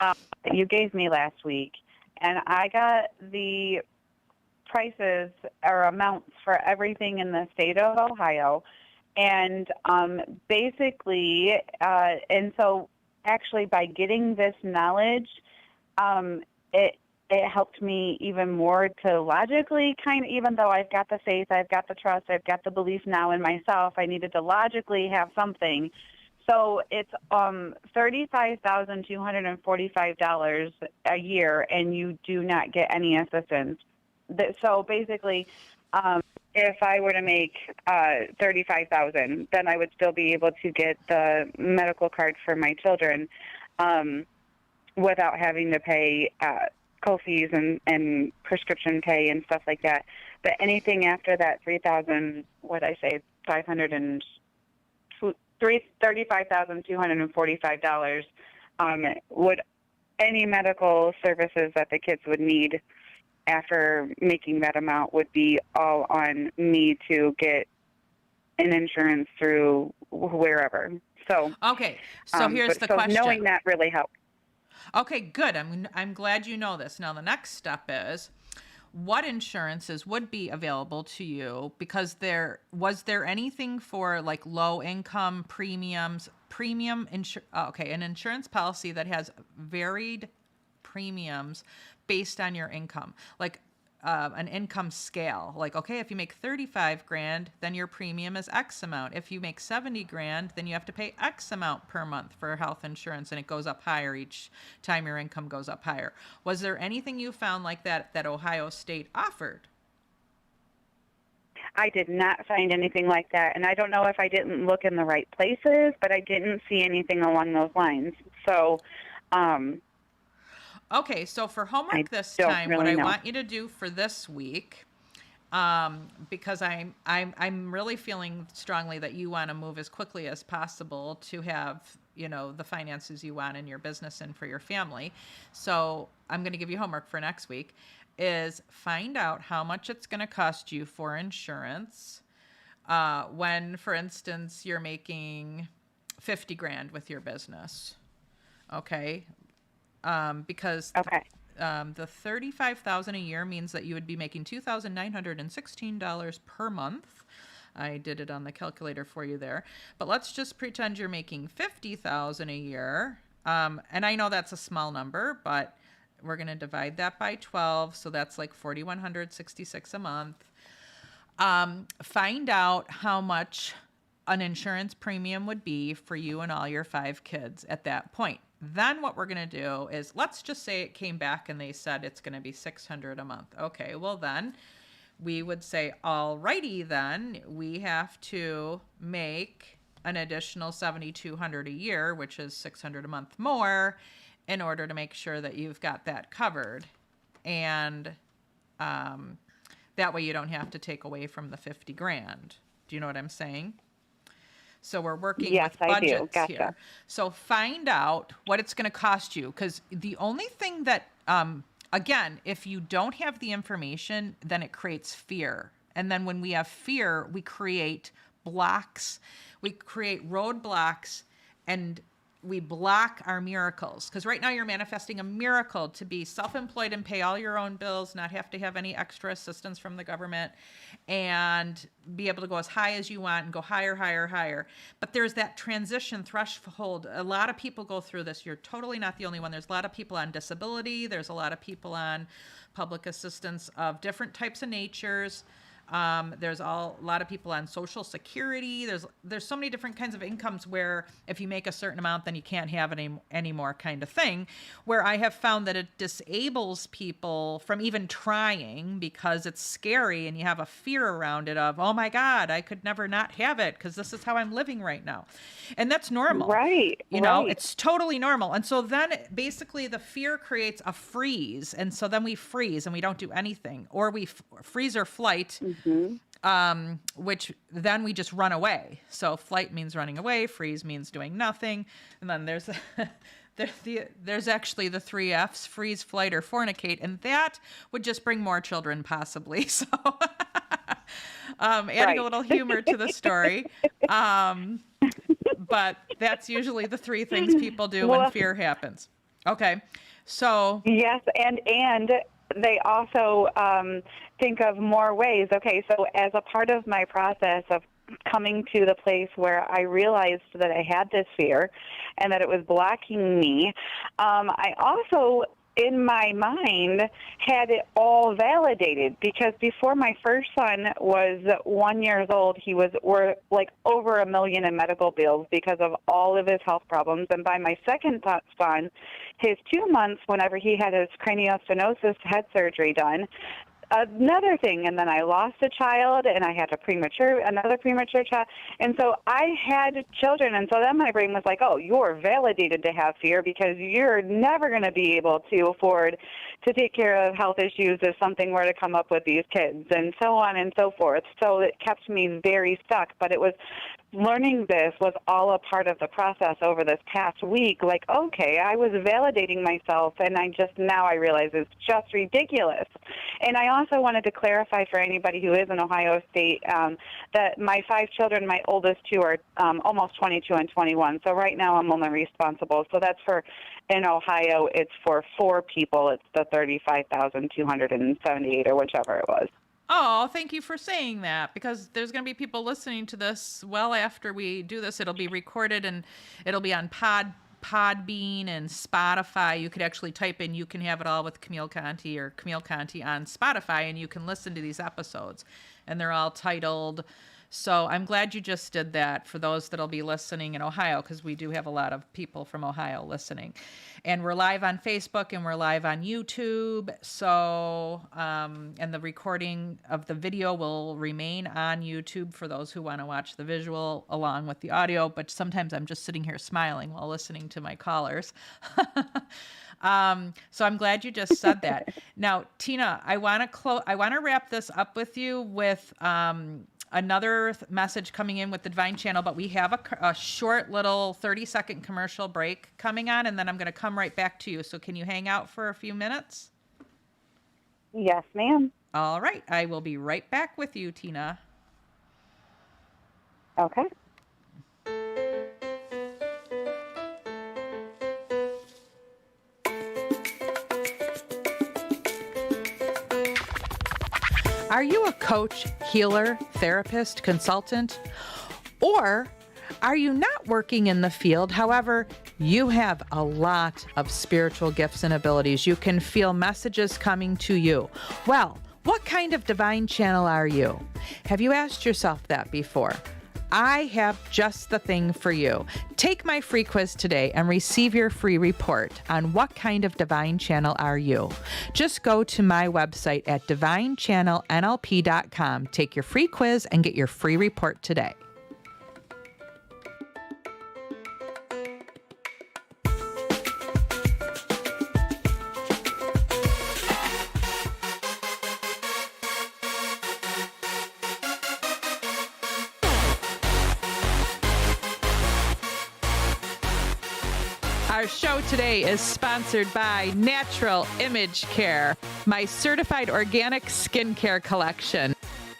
that you gave me last week, and I got the prices or amounts for everything in the state of Ohio. And basically, and so actually by getting this knowledge, it helped me even more to logically kind of, even though I've got the faith, I've got the trust, I've got the belief now in myself, I needed to logically have something. So it's $35,245 a year, and you do not get any assistance. So basically, if I were to make $35,000, then I would still be able to get the medical card for my children without having to pay co-fees and prescription pay and stuff like that. But anything after that, $35,245 would any medical services that the kids would need after making that amount would be all on me to get an insurance through wherever. So okay, so here's the question. Knowing that really helped. Okay, good. I'm glad you know this. Now the next step is, what insurances would be available to you? Because was there anything for like low income premiums, an insurance policy that has varied premiums based on your income, like an income scale. Like, okay, if you make 35 grand, then your premium is X amount. If you make 70 grand, then you have to pay X amount per month for health insurance, and it goes up higher each time your income goes up higher. Was there anything you found like that Ohio State offered? I did not find anything like that, and I don't know if I didn't look in the right places, but I didn't see anything along those lines. So, okay, so for homework this time, what I want you to do for this week, because I'm really feeling strongly that you want to move as quickly as possible to have, the finances you want in your business and for your family. So I'm going to give you homework for next week, is find out how much it's going to cost you for insurance when, for instance, you're making 50 grand with your business. Okay. Because the $35,000 a year means that you would be making $2,916 per month. I did it on the calculator for you there. But let's just pretend you're making $50,000 a year. And I know that's a small number, but we're going to divide that by 12, so that's like $4,166 a month. Find out how much an insurance premium would be for you and all your 5 kids at that point. Then what we're going to do is, let's just say it came back and they said it's going to be $600 a month. Okay, well then we would say, alrighty then, we have to make an additional $7,200 a year, which is $600 a month more, in order to make sure that you've got that covered. And that way you don't have to take away from the 50 grand. Do you know what I'm saying? So we're working with budgets here. So find out what it's going to cost you, because the only thing that, again, if you don't have the information, then it creates fear. And then when we have fear, we create blocks, we create roadblocks, and we block our miracles, because right now you're manifesting a miracle to be self-employed and pay all your own bills, not have to have any extra assistance from the government, and be able to go as high as you want and go higher, higher, higher. But there's that transition threshold. A lot of people go through this. You're totally not the only one. There's a lot of people on disability. There's a lot of people on public assistance of different types of natures. There's a lot of people on Social Security. There's so many different kinds of incomes where if you make a certain amount, then you can't have it anymore kind of thing, where I have found that it disables people from even trying because it's scary and you have a fear around it of, oh my God, I could never not have it because this is how I'm living right now. And that's normal. Right. You know, it's totally normal. And so then basically the fear creates a freeze. And so then we freeze and we don't do anything, or we freeze or flight. Which then we just run away. So flight means running away, freeze means doing nothing. And then there's actually the 3 F's, freeze, flight, or fornicate. And that would just bring more children possibly. So adding a little humor to the story. But that's usually the 3 things people do when fear happens. Okay. So. Yes. And they also think of more ways. Okay, so as a part of my process of coming to the place where I realized that I had this fear and that it was blocking me, I also, in my mind, had it all validated, because before my first son was 1 year old, he was like over $1 million in medical bills because of all of his health problems. And by my second son, his 2 months, whenever he had his craniostenosis head surgery done, another thing, and then I lost a child, and I had another premature child, and so I had children, and so then my brain was like, oh, you're validated to have fear because you're never going to be able to afford to take care of health issues if something were to come up with these kids, and so on and so forth. So it kept me very stuck, but it was learning this was all a part of the process over this past week. Like, okay, I was validating myself, and now I realize it's just ridiculous. And I also wanted to clarify for anybody who is in Ohio State that my 5 children, my oldest 2 are almost 22 and 21. So right now I'm only responsible. So that's in Ohio, it's for 4 people. It's the 35,278 or whichever it was. Oh, thank you for saying that, because there's going to be people listening to this well after we do this. It'll be recorded and it'll be on Podbean and Spotify. You could actually type in "You Can Have It All with Camille Conti" or Camille Conti on Spotify, and you can listen to these episodes. And they're all titled. So I'm glad you just did that for those that'll be listening in Ohio, because we do have a lot of people from Ohio listening. And we're live on Facebook and we're live on YouTube. So, and the recording of the video will remain on YouTube for those who want to watch the visual along with the audio. But sometimes I'm just sitting here smiling while listening to my callers. So I'm glad you just said that. Now, Tina, I want to wrap this up with you with another message coming in with the Divine Channel, but we have a short little 30-second commercial break coming on, and then I'm going to come right back to you. So can you hang out for a few minutes? Yes, ma'am. All right. I will be right back with you, Tina. Okay. Are you a coach, healer, therapist, consultant? Or are you not working in the field? However, you have a lot of spiritual gifts and abilities. You can feel messages coming to you. Well, what kind of divine channel are you? Have you asked yourself that before? I have just the thing for you. Take my free quiz today and receive your free report on what kind of divine channel are you. Just go to my website at divinechannelnlp.com. Take your free quiz and get your free report today. Our show today is sponsored by Natural Image Care, my certified organic skincare collection.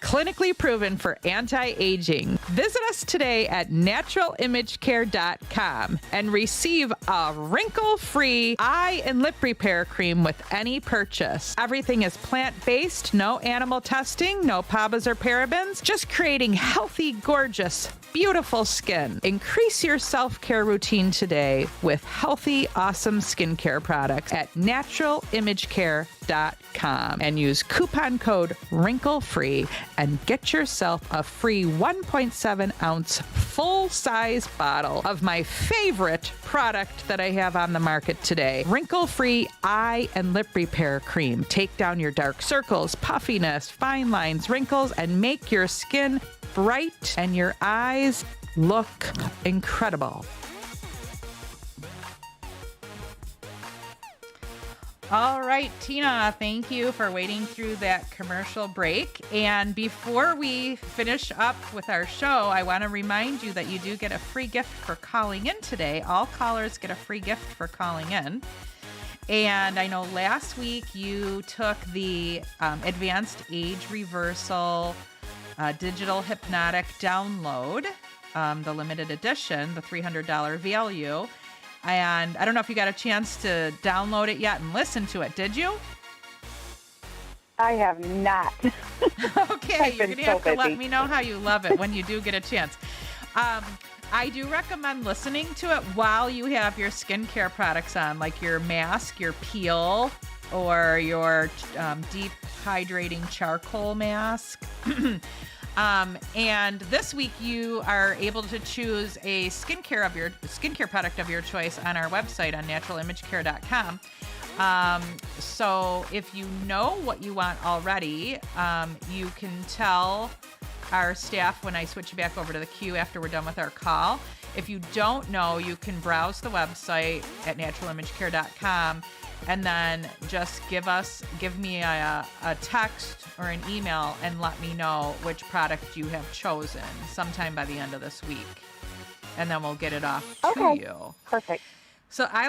clinically proven for anti-aging. Visit us today at naturalimagecare.com and receive a wrinkle-free eye and lip repair cream with any purchase. Everything is plant-based, no animal testing, no PABAs or parabens, just creating healthy, gorgeous, beautiful skin. Increase your self-care routine today with healthy, awesome skincare products at naturalimagecare.com and use coupon code WRINKLE-FREE and get yourself a free 1.7 ounce full-size bottle of my favorite product that I have on the market today, Wrinkle-Free Eye and Lip Repair Cream. Take down your dark circles, puffiness, fine lines, wrinkles, and make your skin bright and your eyes look incredible. All right, Tina, thank you for waiting through that commercial break. And before we finish up with our show, I want to remind you that you do get a free gift for calling in today. All callers get a free gift for calling in. And I know last week you took the Advanced Age Reversal Digital Hypnotic Download, the limited edition, the $300 value. And I don't know if you got a chance to download it yet and listen to it. Did you? I have not. Okay, you're going to have to let me know how you love it when you do get a chance. I do recommend listening to it while you have your skincare products on, like your mask, your peel, or your deep hydrating charcoal mask. And this week you are able to choose a skincare product of your choice on our website on naturalimagecare.com. So if you know what you want already, you can tell our staff when I switch you back over to the queue after we're done with our call. If you don't know, you can browse the website at naturalimagecare.com and then just give me a text or an email and let me know which product you have chosen sometime by the end of this week. And then we'll get it off to you. Perfect. So I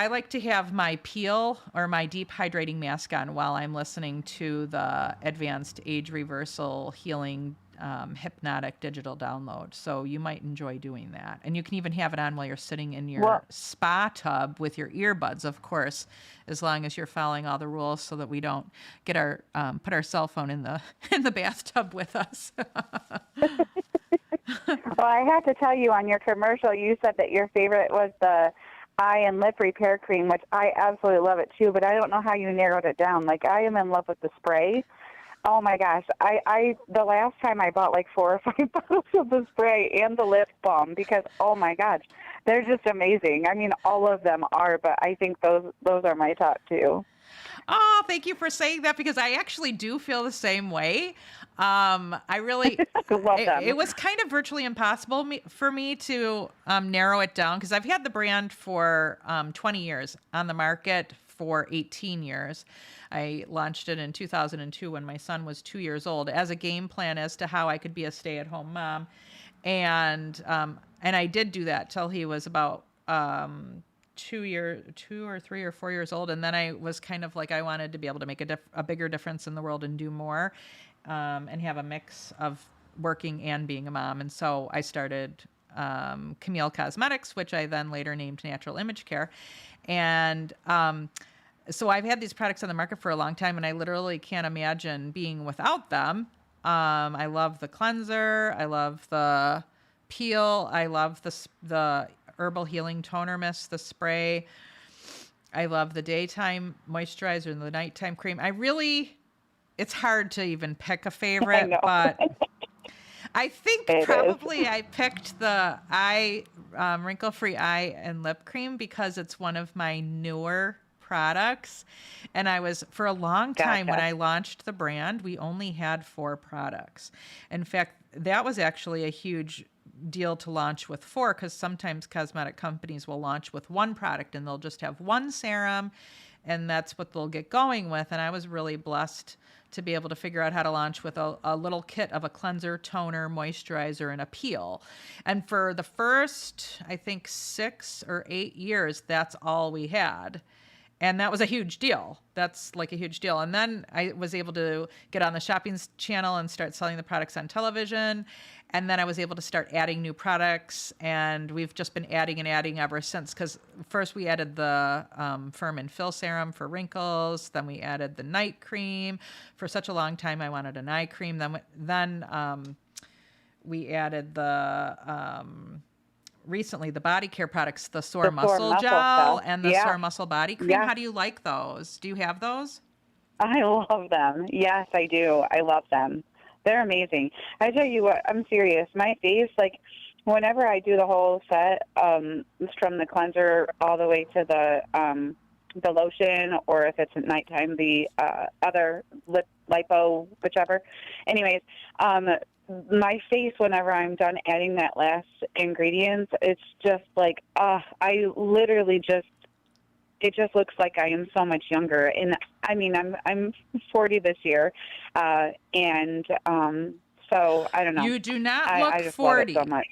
like to have my peel or my deep hydrating mask on while I'm listening to the Advanced Age Reversal Healing Hypnotic Digital Download. So you might enjoy doing that. And you can even have it on while you're sitting in your spa tub with your earbuds, of course, as long as you're following all the rules so that we don't get put our cell phone in the bathtub with us. Well, I have to tell you, on your commercial, you said that your favorite was the eye and lip repair cream, which I absolutely love it too, but I don't know how you narrowed it down. Like, I am in love with the spray. Oh my gosh. The last time I bought like 4 or 5 bottles of the spray and the lip balm because, oh my gosh, they're just amazing. I mean, all of them are, but I think those are my top 2. Oh, thank you for saying that because I actually do feel the same way. I really love them. It was kind of virtually impossible for me to narrow it down because I've had the brand for 20 years on the market for 18 years. I launched it in 2002 when my son was 2 years old as a game plan as to how I could be a stay-at-home mom. And I did do that till he was about 2 or 3 or 4 years old. And then I was kind of like, I wanted to be able to make a bigger difference in the world and do more and have a mix of working and being a mom. And so I started Camille Cosmetics, which I then later named Natural Image Care. And so I've had these products on the market for a long time, and I literally can't imagine being without them. I love the cleanser. I love the peel. I love the herbal healing toner mist, the spray. I love the daytime moisturizer and the nighttime cream. It's hard to even pick a favorite, but I think probably I picked the Wrinkle-Free Eye and Lip Cream because it's one of my newer products. And for a long time when I launched the brand, we only had 4 products. In fact, that was actually a huge deal to launch with 4 because sometimes cosmetic companies will launch with 1 product and they'll just have 1 serum and that's what they'll get going with. And I was really blessed to be able to figure out how to launch with a little kit of a cleanser, toner, moisturizer, and a peel. And for the first, I think, 6 or 8 years, that's all we had. And that was a huge deal. That's like a huge deal. And then I was able to get on the shopping channel and start selling the products on television. And then I was able to start adding new products. And we've just been adding and adding ever since. Because first we added the Firm and Fill Serum for wrinkles. Then we added the night cream. For such a long time, I wanted an eye cream. Then we added the... recently the body care products, the sore muscle gel stuff. and the sore muscle body cream. Yeah. How do you like those? Do you have those? I love them. Yes, I do. I love them. They're amazing. I tell you what, I'm serious. My face, like, whenever I do the whole set, from the cleanser all the way to the lotion, or if it's at nighttime, the other lip lipo, whichever. Anyways, my face, whenever I'm done adding that last ingredients, it's just like, I literally it just looks like I am so much younger. And I mean, I'm 40 this year. And so I don't know. You do not look I just 40. love it so much.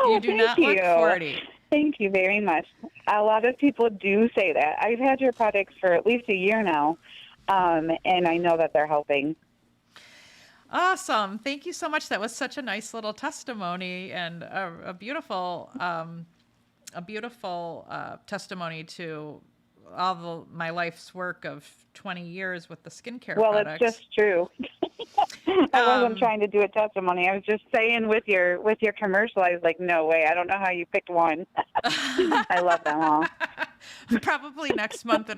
You do not look 40. Thank you very much. A lot of people do say that. I've had your products for at least a year now. And I know that they're helping. Awesome. Thank you so much. That was such a nice little testimony and a beautiful testimony to all my life's work of 20 years with the skincare products. It's just true. I wasn't trying to do a testimony. I was just saying with your commercial, I was like, no way. I don't know how you picked one. I love them all. Probably next month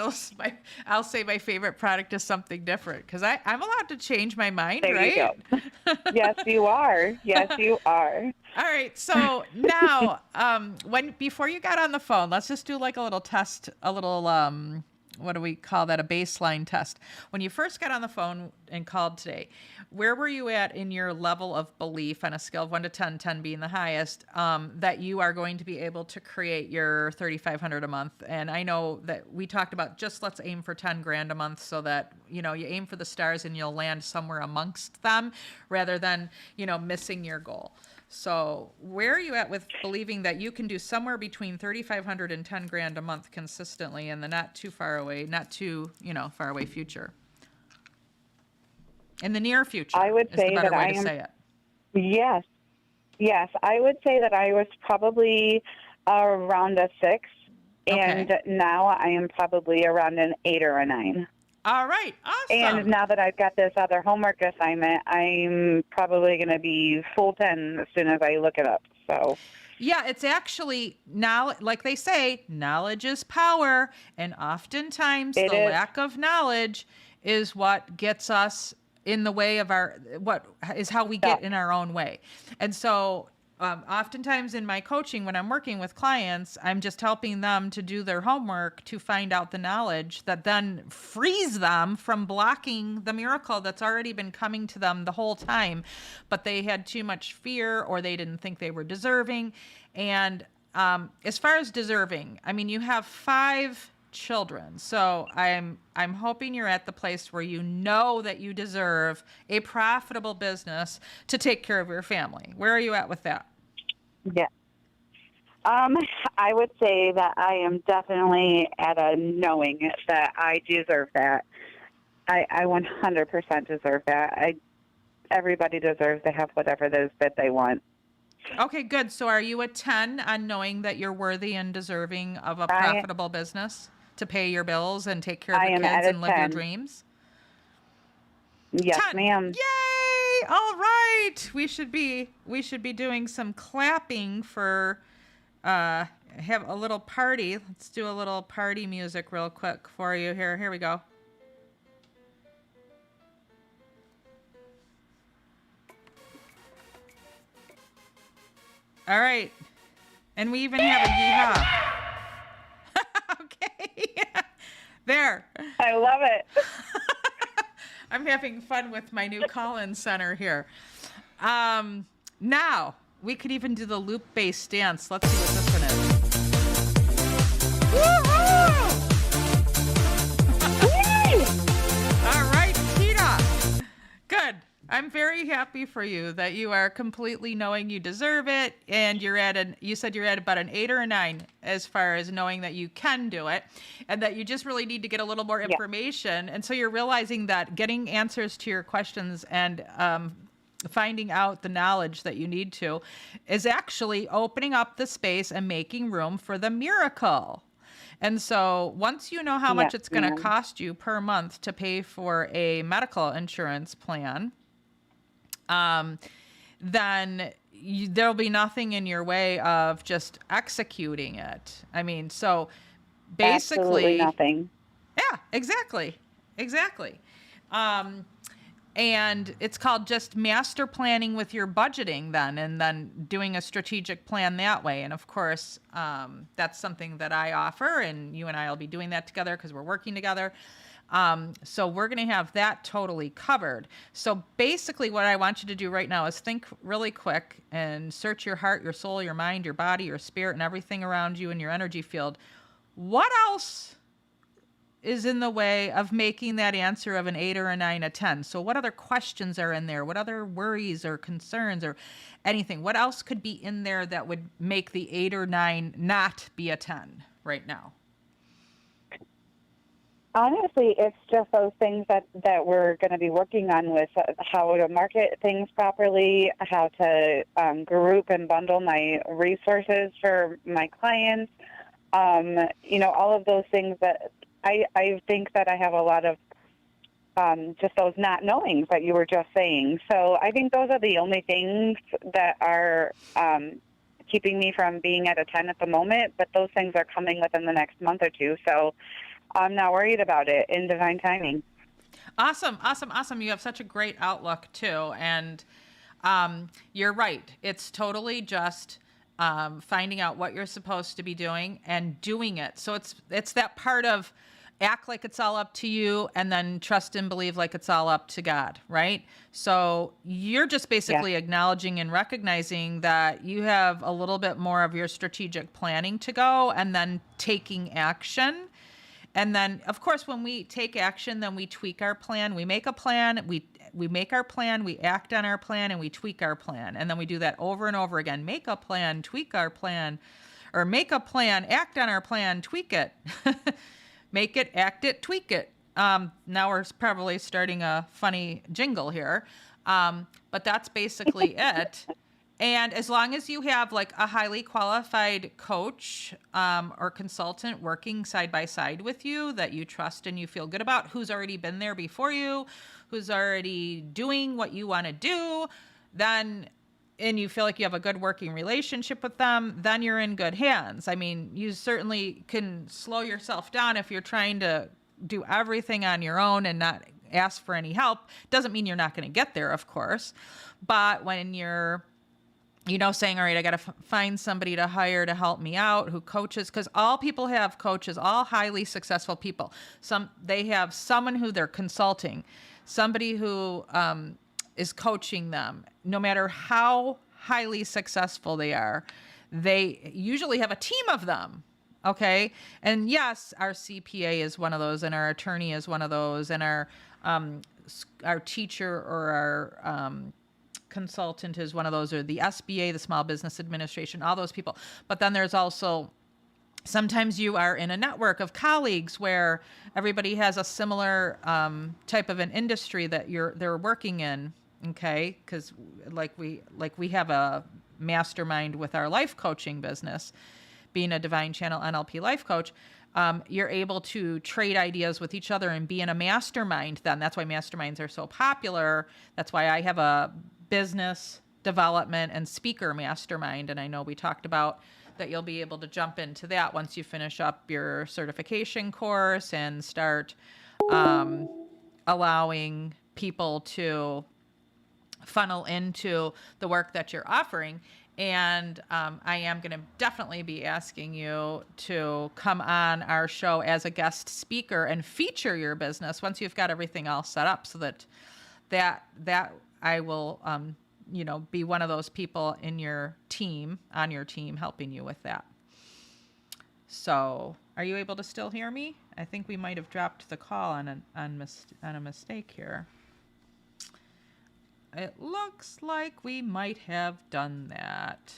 I'll say my favorite product is something different because I'm allowed to change my mind, there right? You go. Yes, you are. Yes, you are. All right. So now, before you got on the phone, let's just do like a little test, what do we call that? A baseline test. When you first got on the phone and called today, where were you at in your level of belief on a scale of 1 to 10, 10 being the highest, that you are going to be able to create your $3,500 a month? And I know that we talked about just let's aim for 10 grand a month so that, you aim for the stars and you'll land somewhere amongst them rather than, missing your goal. So where are you at with believing that you can do somewhere between 3,500 and 10 grand a month consistently in the not too far away future? In the near future, I would say is the better that way to say it. Yes. I would say that I was probably around a 6, and now I am probably around an 8 or a 9. All right, awesome. And now that I've got this other homework assignment, I'm probably going to be full 10 as soon as I look it up. So, yeah, it's actually now, like they say, knowledge is power, and oftentimes the lack of knowledge is what gets us in the way of how we get in our own way. And so oftentimes in my coaching, when I'm working with clients, I'm just helping them to do their homework to find out the knowledge that then frees them from blocking the miracle that's already been coming to them the whole time. But they had too much fear or they didn't think they were deserving. And as far as deserving, I mean, you have 5 children. So I'm hoping you're at the place where you know that you deserve a profitable business to take care of your family. Where are you at with that? Yeah. I would say that I am definitely at a knowing that I deserve that. I 100% deserve that. Everybody deserves to have whatever it is that they want. Okay, good. So are you a 10 on knowing that you're worthy and deserving of a profitable business to pay your bills and take care of your kids and live your dreams? Yes, 10. ma'am. Yay! All right. We should be doing some clapping for have a little party. Let's do a little party music real quick for you here. Here we go. All right. And we even have a yeehaw. Okay. There. I love it. I'm having fun with my new call-in center here. Now, we could even do the loop-based dance. Let's see what this one is. Woohoo! All right, Tita. Good. I'm very happy for you that you are completely knowing you deserve it, and you said you're at about an 8 or a 9 as far as knowing that you can do it, and that you just really need to get a little more Yeah. information. And so you're realizing that getting answers to your questions and finding out the knowledge that you need to is actually opening up the space and making room for the miracle. And so once you know how much Yeah. it's going to Yeah. cost you per month to pay for a medical insurance plan, then there'll be nothing in your way of just executing it. I mean, so Absolutely basically, nothing. yeah, exactly. And it's called just master planning with your budgeting then, and then doing a strategic plan that way. And of course, that's something that I offer, and you and I will be doing that together because we're working together. So we're going to have that totally covered. So basically what I want you to do right now is think really quick and search your heart, your soul, your mind, your body, your spirit, and everything around you in your energy field. What else is in the way of making that answer of an 8 or a 9, a 10? So what other questions are in there? What other worries or concerns or anything? What else could be in there that would make the 8 or 9 not be a 10 right now? Honestly, it's just those things that we're going to be working on with how to market things properly, how to group and bundle my resources for my clients, all of those things that I think that I have a lot of just those not knowings that you were just saying. So I think those are the only things that are keeping me from being at a 10 at the moment, but those things are coming within the next month or two. So I'm not worried about it in divine timing. Awesome. You have such a great outlook too. And you're right. It's totally just finding out what you're supposed to be doing and doing it. So it's that part of act like it's all up to you and then trust and believe like it's all up to God, right? So you're just basically acknowledging and recognizing that you have a little bit more of your strategic planning to go and then taking action. And then, of course, when we take action, then we tweak our plan. We make a plan, we make our plan, we act on our plan, and we tweak our plan. And then we do that over and over again. Make a plan, tweak our plan, or make a plan, act on our plan, tweak it. Make it, act it, tweak it. Now we're probably starting a funny jingle here. But that's basically it. And as long as you have like a highly qualified coach or consultant working side by side with you that you trust and you feel good about, who's already been there before you, who's already doing what you want to do, then, and you feel like you have a good working relationship with them, then you're in good hands. I mean, you certainly can slow yourself down if you're trying to do everything on your own and not ask for any help. Doesn't mean you're not going to get there, of course. But when you're saying, all right, I got to find somebody to hire to help me out who coaches, because all people have coaches, all highly successful people. They have someone who they're consulting, somebody who is coaching them. No matter how highly successful they are, they usually have a team of them. Okay. And yes, our CPA is one of those, and our attorney is one of those, and our teacher or our consultant is one of those, or the SBA, the Small Business Administration, all those people. But then there's also, sometimes you are in a network of colleagues where everybody has a similar type of an industry that they're working in. Okay, because like we have a mastermind with our life coaching business, being a Divine Channel NLP life coach. You're able to trade ideas with each other and be in a mastermind. Then that's why masterminds are so popular. That's why I have a business development and speaker mastermind. And I know we talked about that you'll be able to jump into that once you finish up your certification course and start allowing people to funnel into the work that you're offering. And I am going to definitely be asking you to come on our show as a guest speaker and feature your business once you've got everything all set up, so that I will, be one of those people on your team, helping you with that. So, are you able to still hear me? I think we might have dropped the call on a mistake here. It looks like we might have done that.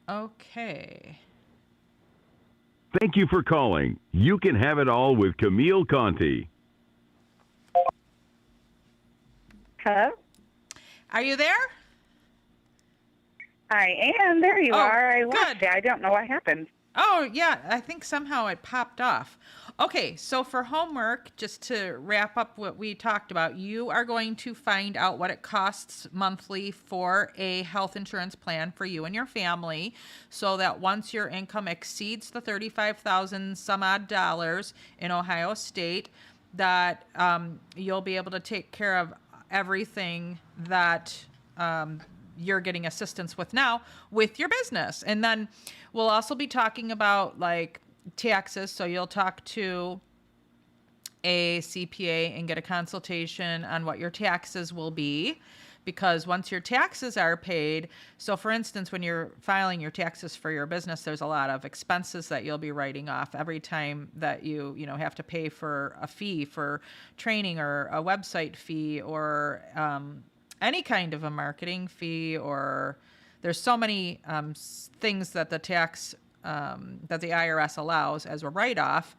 Okay. Thank you for calling. You can have it all with Camille Conti. Hello? Are you there? I am. There you Oh, are. I lost good. you. I don't know what happened. Oh, yeah. I think somehow it popped off. Okay, so for homework, just to wrap up what we talked about, you are going to find out what it costs monthly for a health insurance plan for you and your family, so that once your income exceeds the 35,000 some odd dollars in Ohio State, that you'll be able to take care of everything that you're getting assistance with now with your business. And then we'll also be talking about like taxes. So you'll talk to a CPA and get a consultation on what your taxes will be, because once your taxes are paid, so for instance, when you're filing your taxes for your business, there's a lot of expenses that you'll be writing off every time that you have to pay for a fee for training or a website fee or any kind of a marketing fee, or there's so many things that the tax that the IRS allows as a write-off.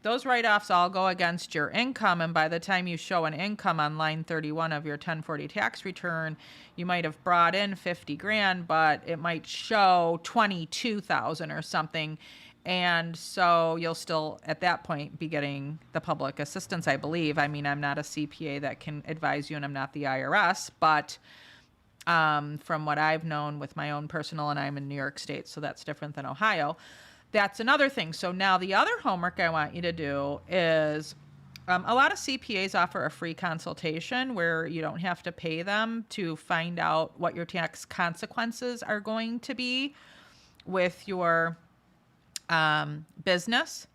Those write-offs all go against your income, and by the time you show an income on line 31 of your 1040 tax return, you might have brought in 50 grand, but it might show 22,000 or something. And so you'll still, at that point, be getting the public assistance, I believe. I mean, I'm not a CPA that can advise you, and I'm not the IRS, but from what I've known with my own personal, and I'm in New York State, so that's different than Ohio. That's another thing. So now the other homework I want you to do is a lot of CPAs offer a free consultation where you don't have to pay them to find out what your tax consequences are going to be with your business.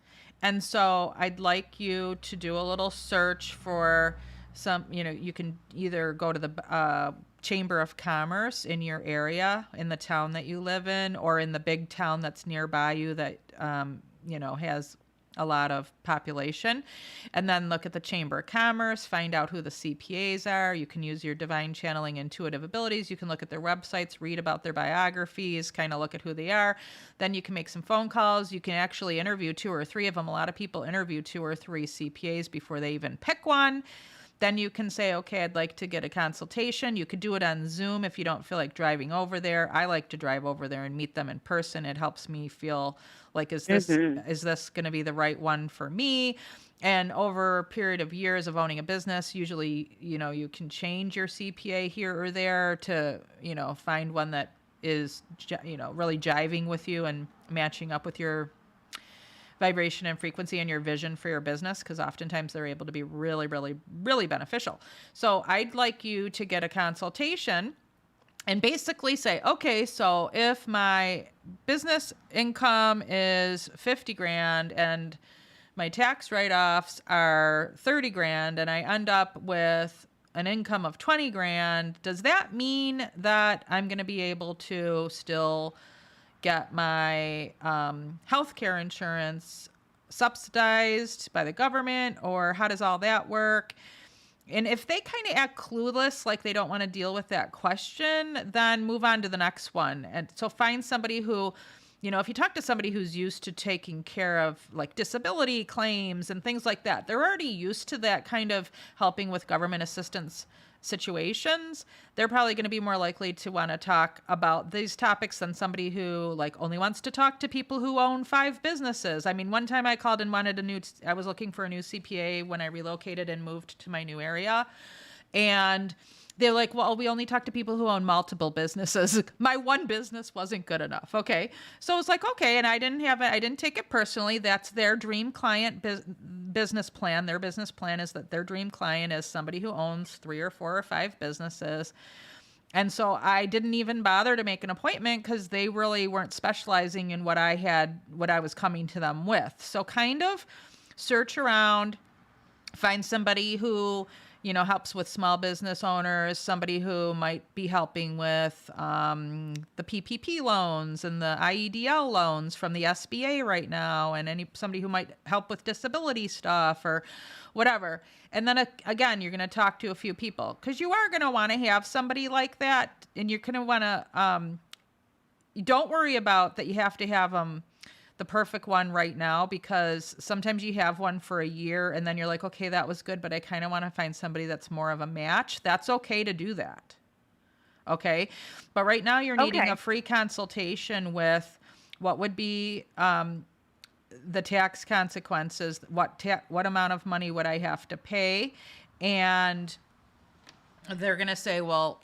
And so I'd like you to do a little search for some, you can either go to the Chamber of Commerce in your area, in the town that you live in, or in the big town that's nearby you that, has a lot of population, and then look at the Chamber of Commerce, find out who the CPAs are. You can use your divine channeling intuitive abilities. You can look at their websites, read about their biographies, kind of look at who they are. Then you can make some phone calls. You can actually interview 2 or 3 of them. A lot of people interview 2 or 3 CPAs before they even pick one. Then you can say, okay, I'd like to get a consultation. You could do it on Zoom if you don't feel like driving over there. I like to drive over there and meet them in person. It helps me feel like, is this going to be the right one for me? And over a period of years of owning a business, usually, you can change your CPA here or there to, find one that is, really jiving with you and matching up with your vibration and frequency and your vision for your business, because oftentimes they're able to be really, really, really beneficial. So I'd like you to get a consultation and basically say, okay, so if my business income is 50 grand and my tax write-offs are 30 grand and I end up with an income of 20 grand, does that mean that I'm going to be able to still get my healthcare insurance subsidized by the government, or how does all that work? And if they kind of act clueless, like they don't want to deal with that question, then move on to the next one. And so find somebody who, if you talk to somebody who's used to taking care of like disability claims and things like that, they're already used to that kind of helping with government assistance situations. They're probably going to be more likely to want to talk about these topics than somebody who like only wants to talk to people who own 5 businesses. I mean, one time I called and I was looking for a new CPA when I relocated and moved to my new area. And they're like, well, we only talk to people who own multiple businesses. My one business wasn't good enough. Okay. So it's like, okay. And I didn't take it personally. That's their dream client business plan. Their business plan is that their dream client is somebody who owns 3 or 4 or 5 businesses. And so I didn't even bother to make an appointment because they really weren't specializing in what I was coming to them with. So kind of search around, find somebody who helps with small business owners, somebody who might be helping with the PPP loans and the IEDL loans from the SBA right now, and somebody who might help with disability stuff or whatever. And then again, you're going to talk to a few people, because you are going to want to have somebody like that, and you're going to want to, don't worry about that you have to have the perfect one right now, because sometimes you have one for a year and then you're like, okay, that was good, but I kind of want to find somebody that's more of a match. That's okay to do that. Okay. But right now you're needing a free consultation with what would be the tax consequences, what amount of money would I have to pay? And they're going to say, well,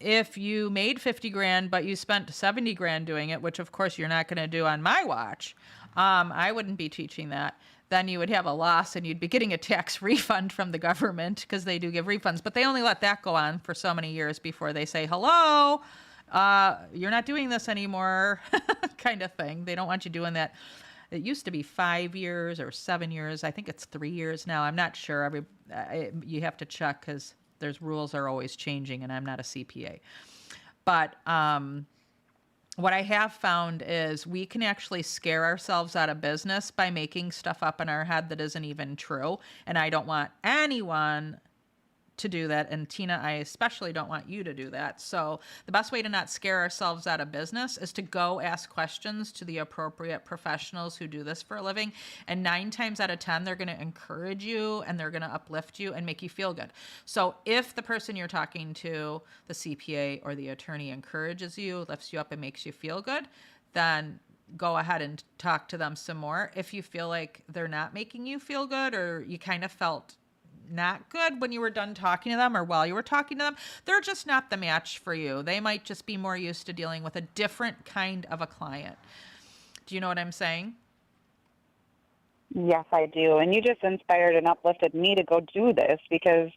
if you made 50 grand, but you spent 70 grand doing it, which of course you're not going to do on my watch, I wouldn't be teaching that. Then you would have a loss and you'd be getting a tax refund from the government, because they do give refunds, but they only let that go on for so many years before they say, hello, you're not doing this anymore, kind of thing. They don't want you doing that. It used to be 5 years or 7 years. I think it's 3 years now. I'm not sure. You have to check, because there's rules are always changing, and I'm not a CPA. But what I have found is we can actually scare ourselves out of business by making stuff up in our head that isn't even true. And I don't want anyone to do that. And Tina, I especially don't want you to do that. So the best way to not scare ourselves out of business is to go ask questions to the appropriate professionals who do this for a living. And 9 times out of 10, they're going to encourage you and they're going to uplift you and make you feel good. So if the person you're talking to, the CPA or the attorney, encourages you, lifts you up, and makes you feel good, then go ahead and talk to them some more. If you feel like they're not making you feel good, or you kind of felt not good when you were done talking to them or while you were talking to them, they're just not the match for you. They might just be more used to dealing with a different kind of a client. Do you know what I'm saying? Yes, I do. And you just inspired and uplifted me to go do this, because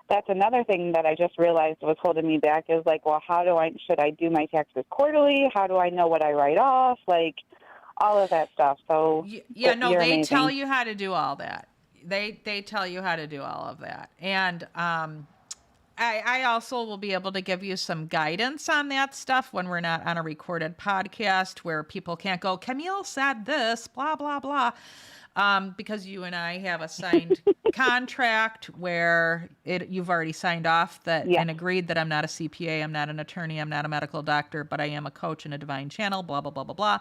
that's another thing that I just realized was holding me back, is like, well, should I do my taxes quarterly? How do I know what I write off? Like all of that stuff. So yeah, no, they amazing. tell you how to do all that. They tell you how to do all of that. And I also will be able to give you some guidance on that stuff when we're not on a recorded podcast where people can't go, Camille said this, blah, blah, blah. Because you and I have a signed contract where you've already signed off that and agreed that I'm not a CPA, I'm not an attorney, I'm not a medical doctor, but I am a coach and a divine channel, blah, blah, blah, blah, blah.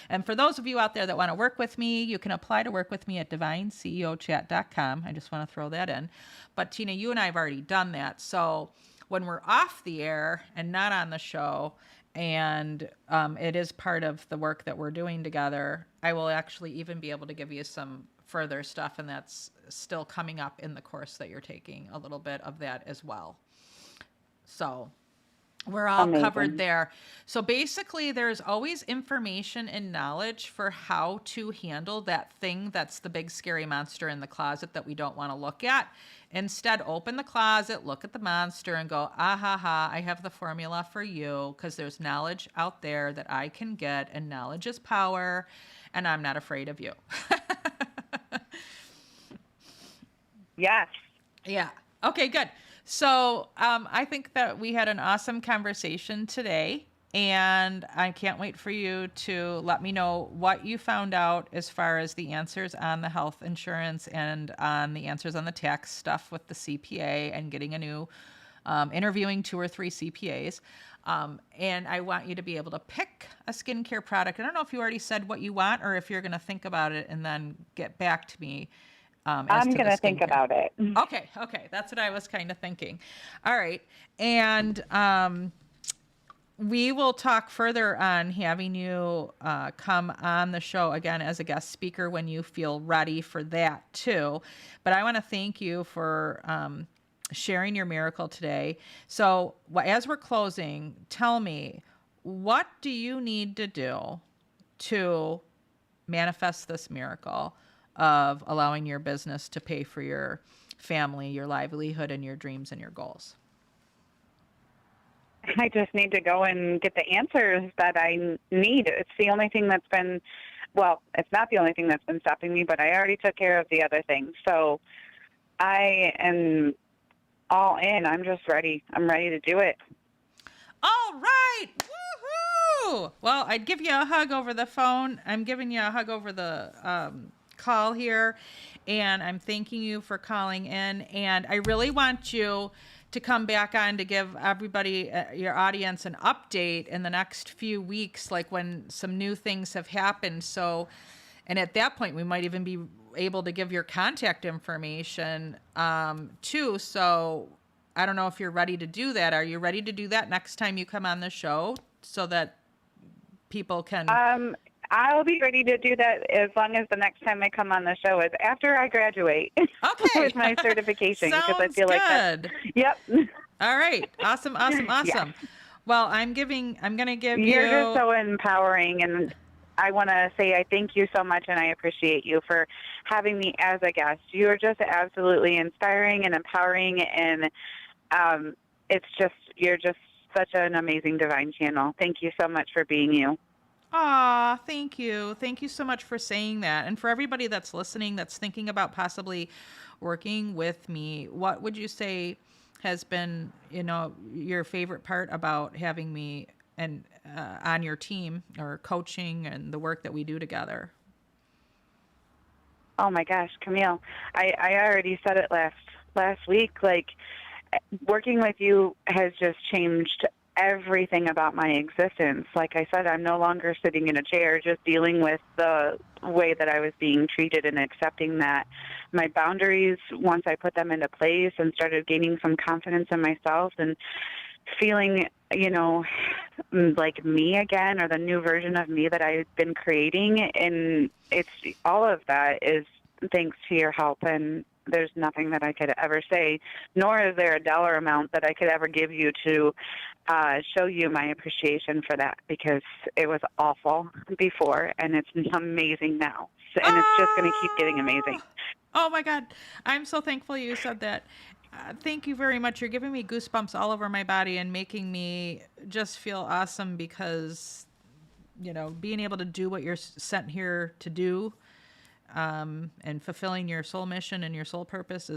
And for those of you out there that want to work with me, you can apply to work with me at divineceochat.com. I just want to throw that in. But Tina, you and I have already done that. So when we're off the air and not on the show, and it is part of the work that we're doing together, I will actually even be able to give you some further stuff, and that's still coming up in the course that you're taking, a little bit of that as well. So we're all covered there. So basically, there's always information and knowledge for how to handle that thing that's the big scary monster in the closet that we don't want to look at. Instead, open the closet, look at the monster, and go, ah, ha, ha, I have the formula for you, because there's knowledge out there that I can get, and knowledge is power, and I'm not afraid of you. Yes. Yeah. Okay, good. So I think that we had an awesome conversation today, and I can't wait for you to let me know what you found out as far as the answers on the health insurance and on the answers on the tax stuff with the CPA, and getting a new interviewing 2 or 3 CPAs. And I want you to be able to pick a skincare product. I don't know if you already said what you want, or if you're going to think about it and then get back to me. I'm going to think about it. Okay. That's what I was kind of thinking. All right. And we will talk further on having you come on the show again as a guest speaker when you feel ready for that too. But I want to thank you for sharing your miracle today. So as we're closing, tell me, what do you need to do to manifest this miracle of allowing your business to pay for your family, your livelihood, and your dreams and your goals? I just need to go and get the answers that I need. It's the only thing that's been, well, it's not the only thing that's been stopping me, but I already took care of the other things. So I am all in. I'm just ready. I'm ready to do it. All right. Woohoo! Well, I'd give you a hug over the phone. I'm giving you a hug over the call here, and I'm thanking you for calling in. And I really want you to come back on to give everybody, your audience, an update in the next few weeks, like when some new things have happened. So, and at that point, we might even be able to give your contact information too. So I don't know if you're ready to do that. Are you ready to do that next time you come on the show so that people can... I'll be ready to do that as long as the next time I come on the show is after I graduate. Okay. With my certification. Sounds I feel good. like that. Yep. All right. Awesome. Yeah. Well, I'm going to give you... You're just so empowering, and I want to say I thank you so much, and I appreciate you for having me as a guest. You're just absolutely inspiring and empowering, and you're just such an amazing divine channel. Thank you so much for being you. Aw, thank you. Thank you so much for saying that. And for everybody that's listening, that's thinking about possibly working with me, what would you say has been, your favorite part about having me and on your team or coaching and the work that we do together? Oh my gosh, Camille, I already said it last week. Like, working with you has just changed everything about my existence. Like I said, I'm no longer sitting in a chair just dealing with the way that I was being treated and accepting that. My boundaries, once I put them into place and started gaining some confidence in myself and feeling, like me again, or the new version of me that I've been creating, and it's all of that is thanks to your help. And there's nothing that I could ever say, nor is there a dollar amount that I could ever give you to show you my appreciation for that, because it was awful before and it's amazing now. And it's just going to keep getting amazing. Oh my God. I'm so thankful you said that. Thank you very much. You're giving me goosebumps all over my body and making me just feel awesome, because, being able to do what you're sent here to do, and fulfilling your soul mission and your soul purpose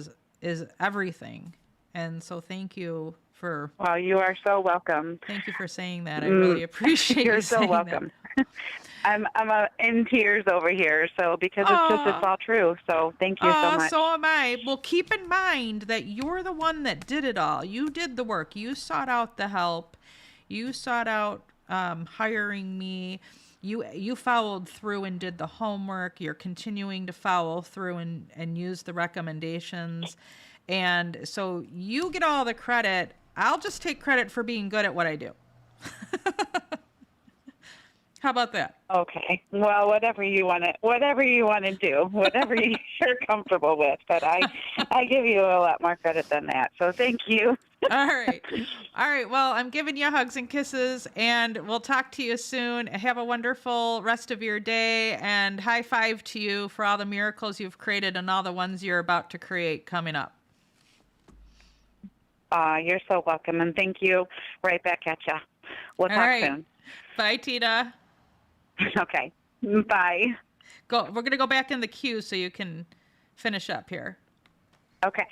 is everything. And so thank you for... Well, you are so welcome. Thank you for saying that. I really appreciate You're you so saying welcome. that. I'm in tears over here, so because it's all true. So thank you so much. So am I. Well, keep in mind that you're the one that did it all. You did the work. You sought out the help. You sought out hiring me. You followed through and did the homework. You're continuing to follow through and use the recommendations. And so you get all the credit. I'll just take credit for being good at what I do. How about that? Okay. Well, whatever you want to do, whatever you're comfortable with. But I give you a lot more credit than that. So thank you. All right. Well, I'm giving you hugs and kisses, and we'll talk to you soon. Have a wonderful rest of your day, and high five to you for all the miracles you've created and all the ones you're about to create coming up. You're so welcome, and thank you. Right back at you. We'll talk soon. Bye, Tita. Okay. Bye. We're going to go back in the queue so you can finish up here. Okay.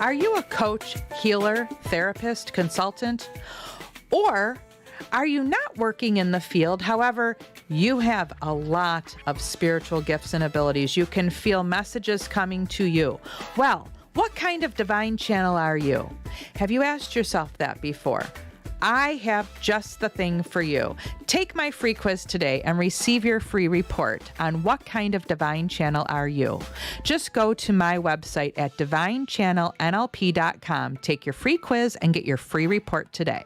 Are you a coach, healer, therapist, consultant? Or are you not working in the field? However, you have a lot of spiritual gifts and abilities. You can feel messages coming to you. Well, what kind of divine channel are you? Have you asked yourself that before? I have just the thing for you. Take my free quiz today and receive your free report on what kind of divine channel are you. Just go to my website at divinechannelnlp.com. Take your free quiz and get your free report today.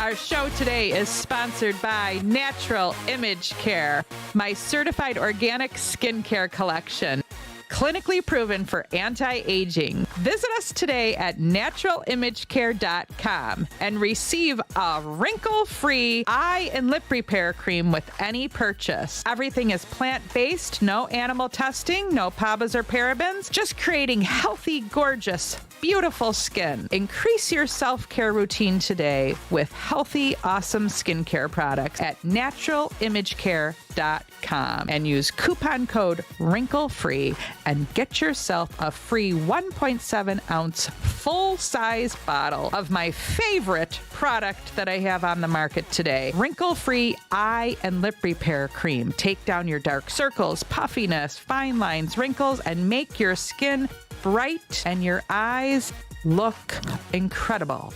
Our show today is sponsored by Natural Image Care, my certified organic skincare collection. Clinically proven for anti-aging. Visit us today at naturalimagecare.com and receive a wrinkle-free eye and lip repair cream with any purchase. Everything is plant-based, no animal testing, no PABAs or parabens, just creating healthy, gorgeous, beautiful skin. Increase your self-care routine today with healthy, awesome skincare products at naturalimagecare.com and use coupon code Wrinkle-Free and get yourself a free 1.7 ounce full-size bottle of my favorite product that I have on the market today, Wrinkle-Free Eye and Lip Repair Cream. Take down your dark circles, puffiness, fine lines, wrinkles, and make your skin bright and your eyes look incredible.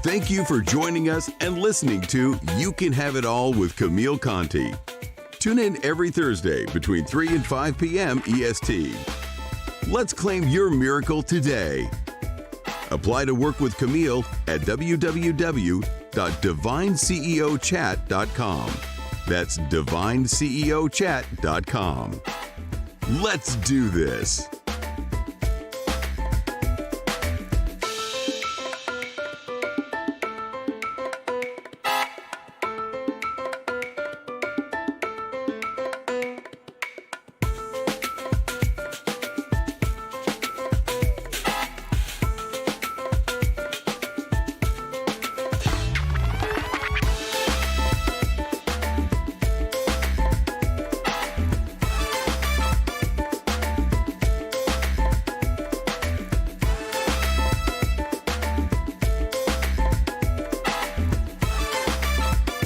Thank you for joining us and listening to You Can Have It All with Camille Conti. Tune in every Thursday between 3 and 5 p.m. EST. Let's claim your miracle today. Apply to work with Camille at www.divineceochat.com. That's divineceochat.com. Let's do this.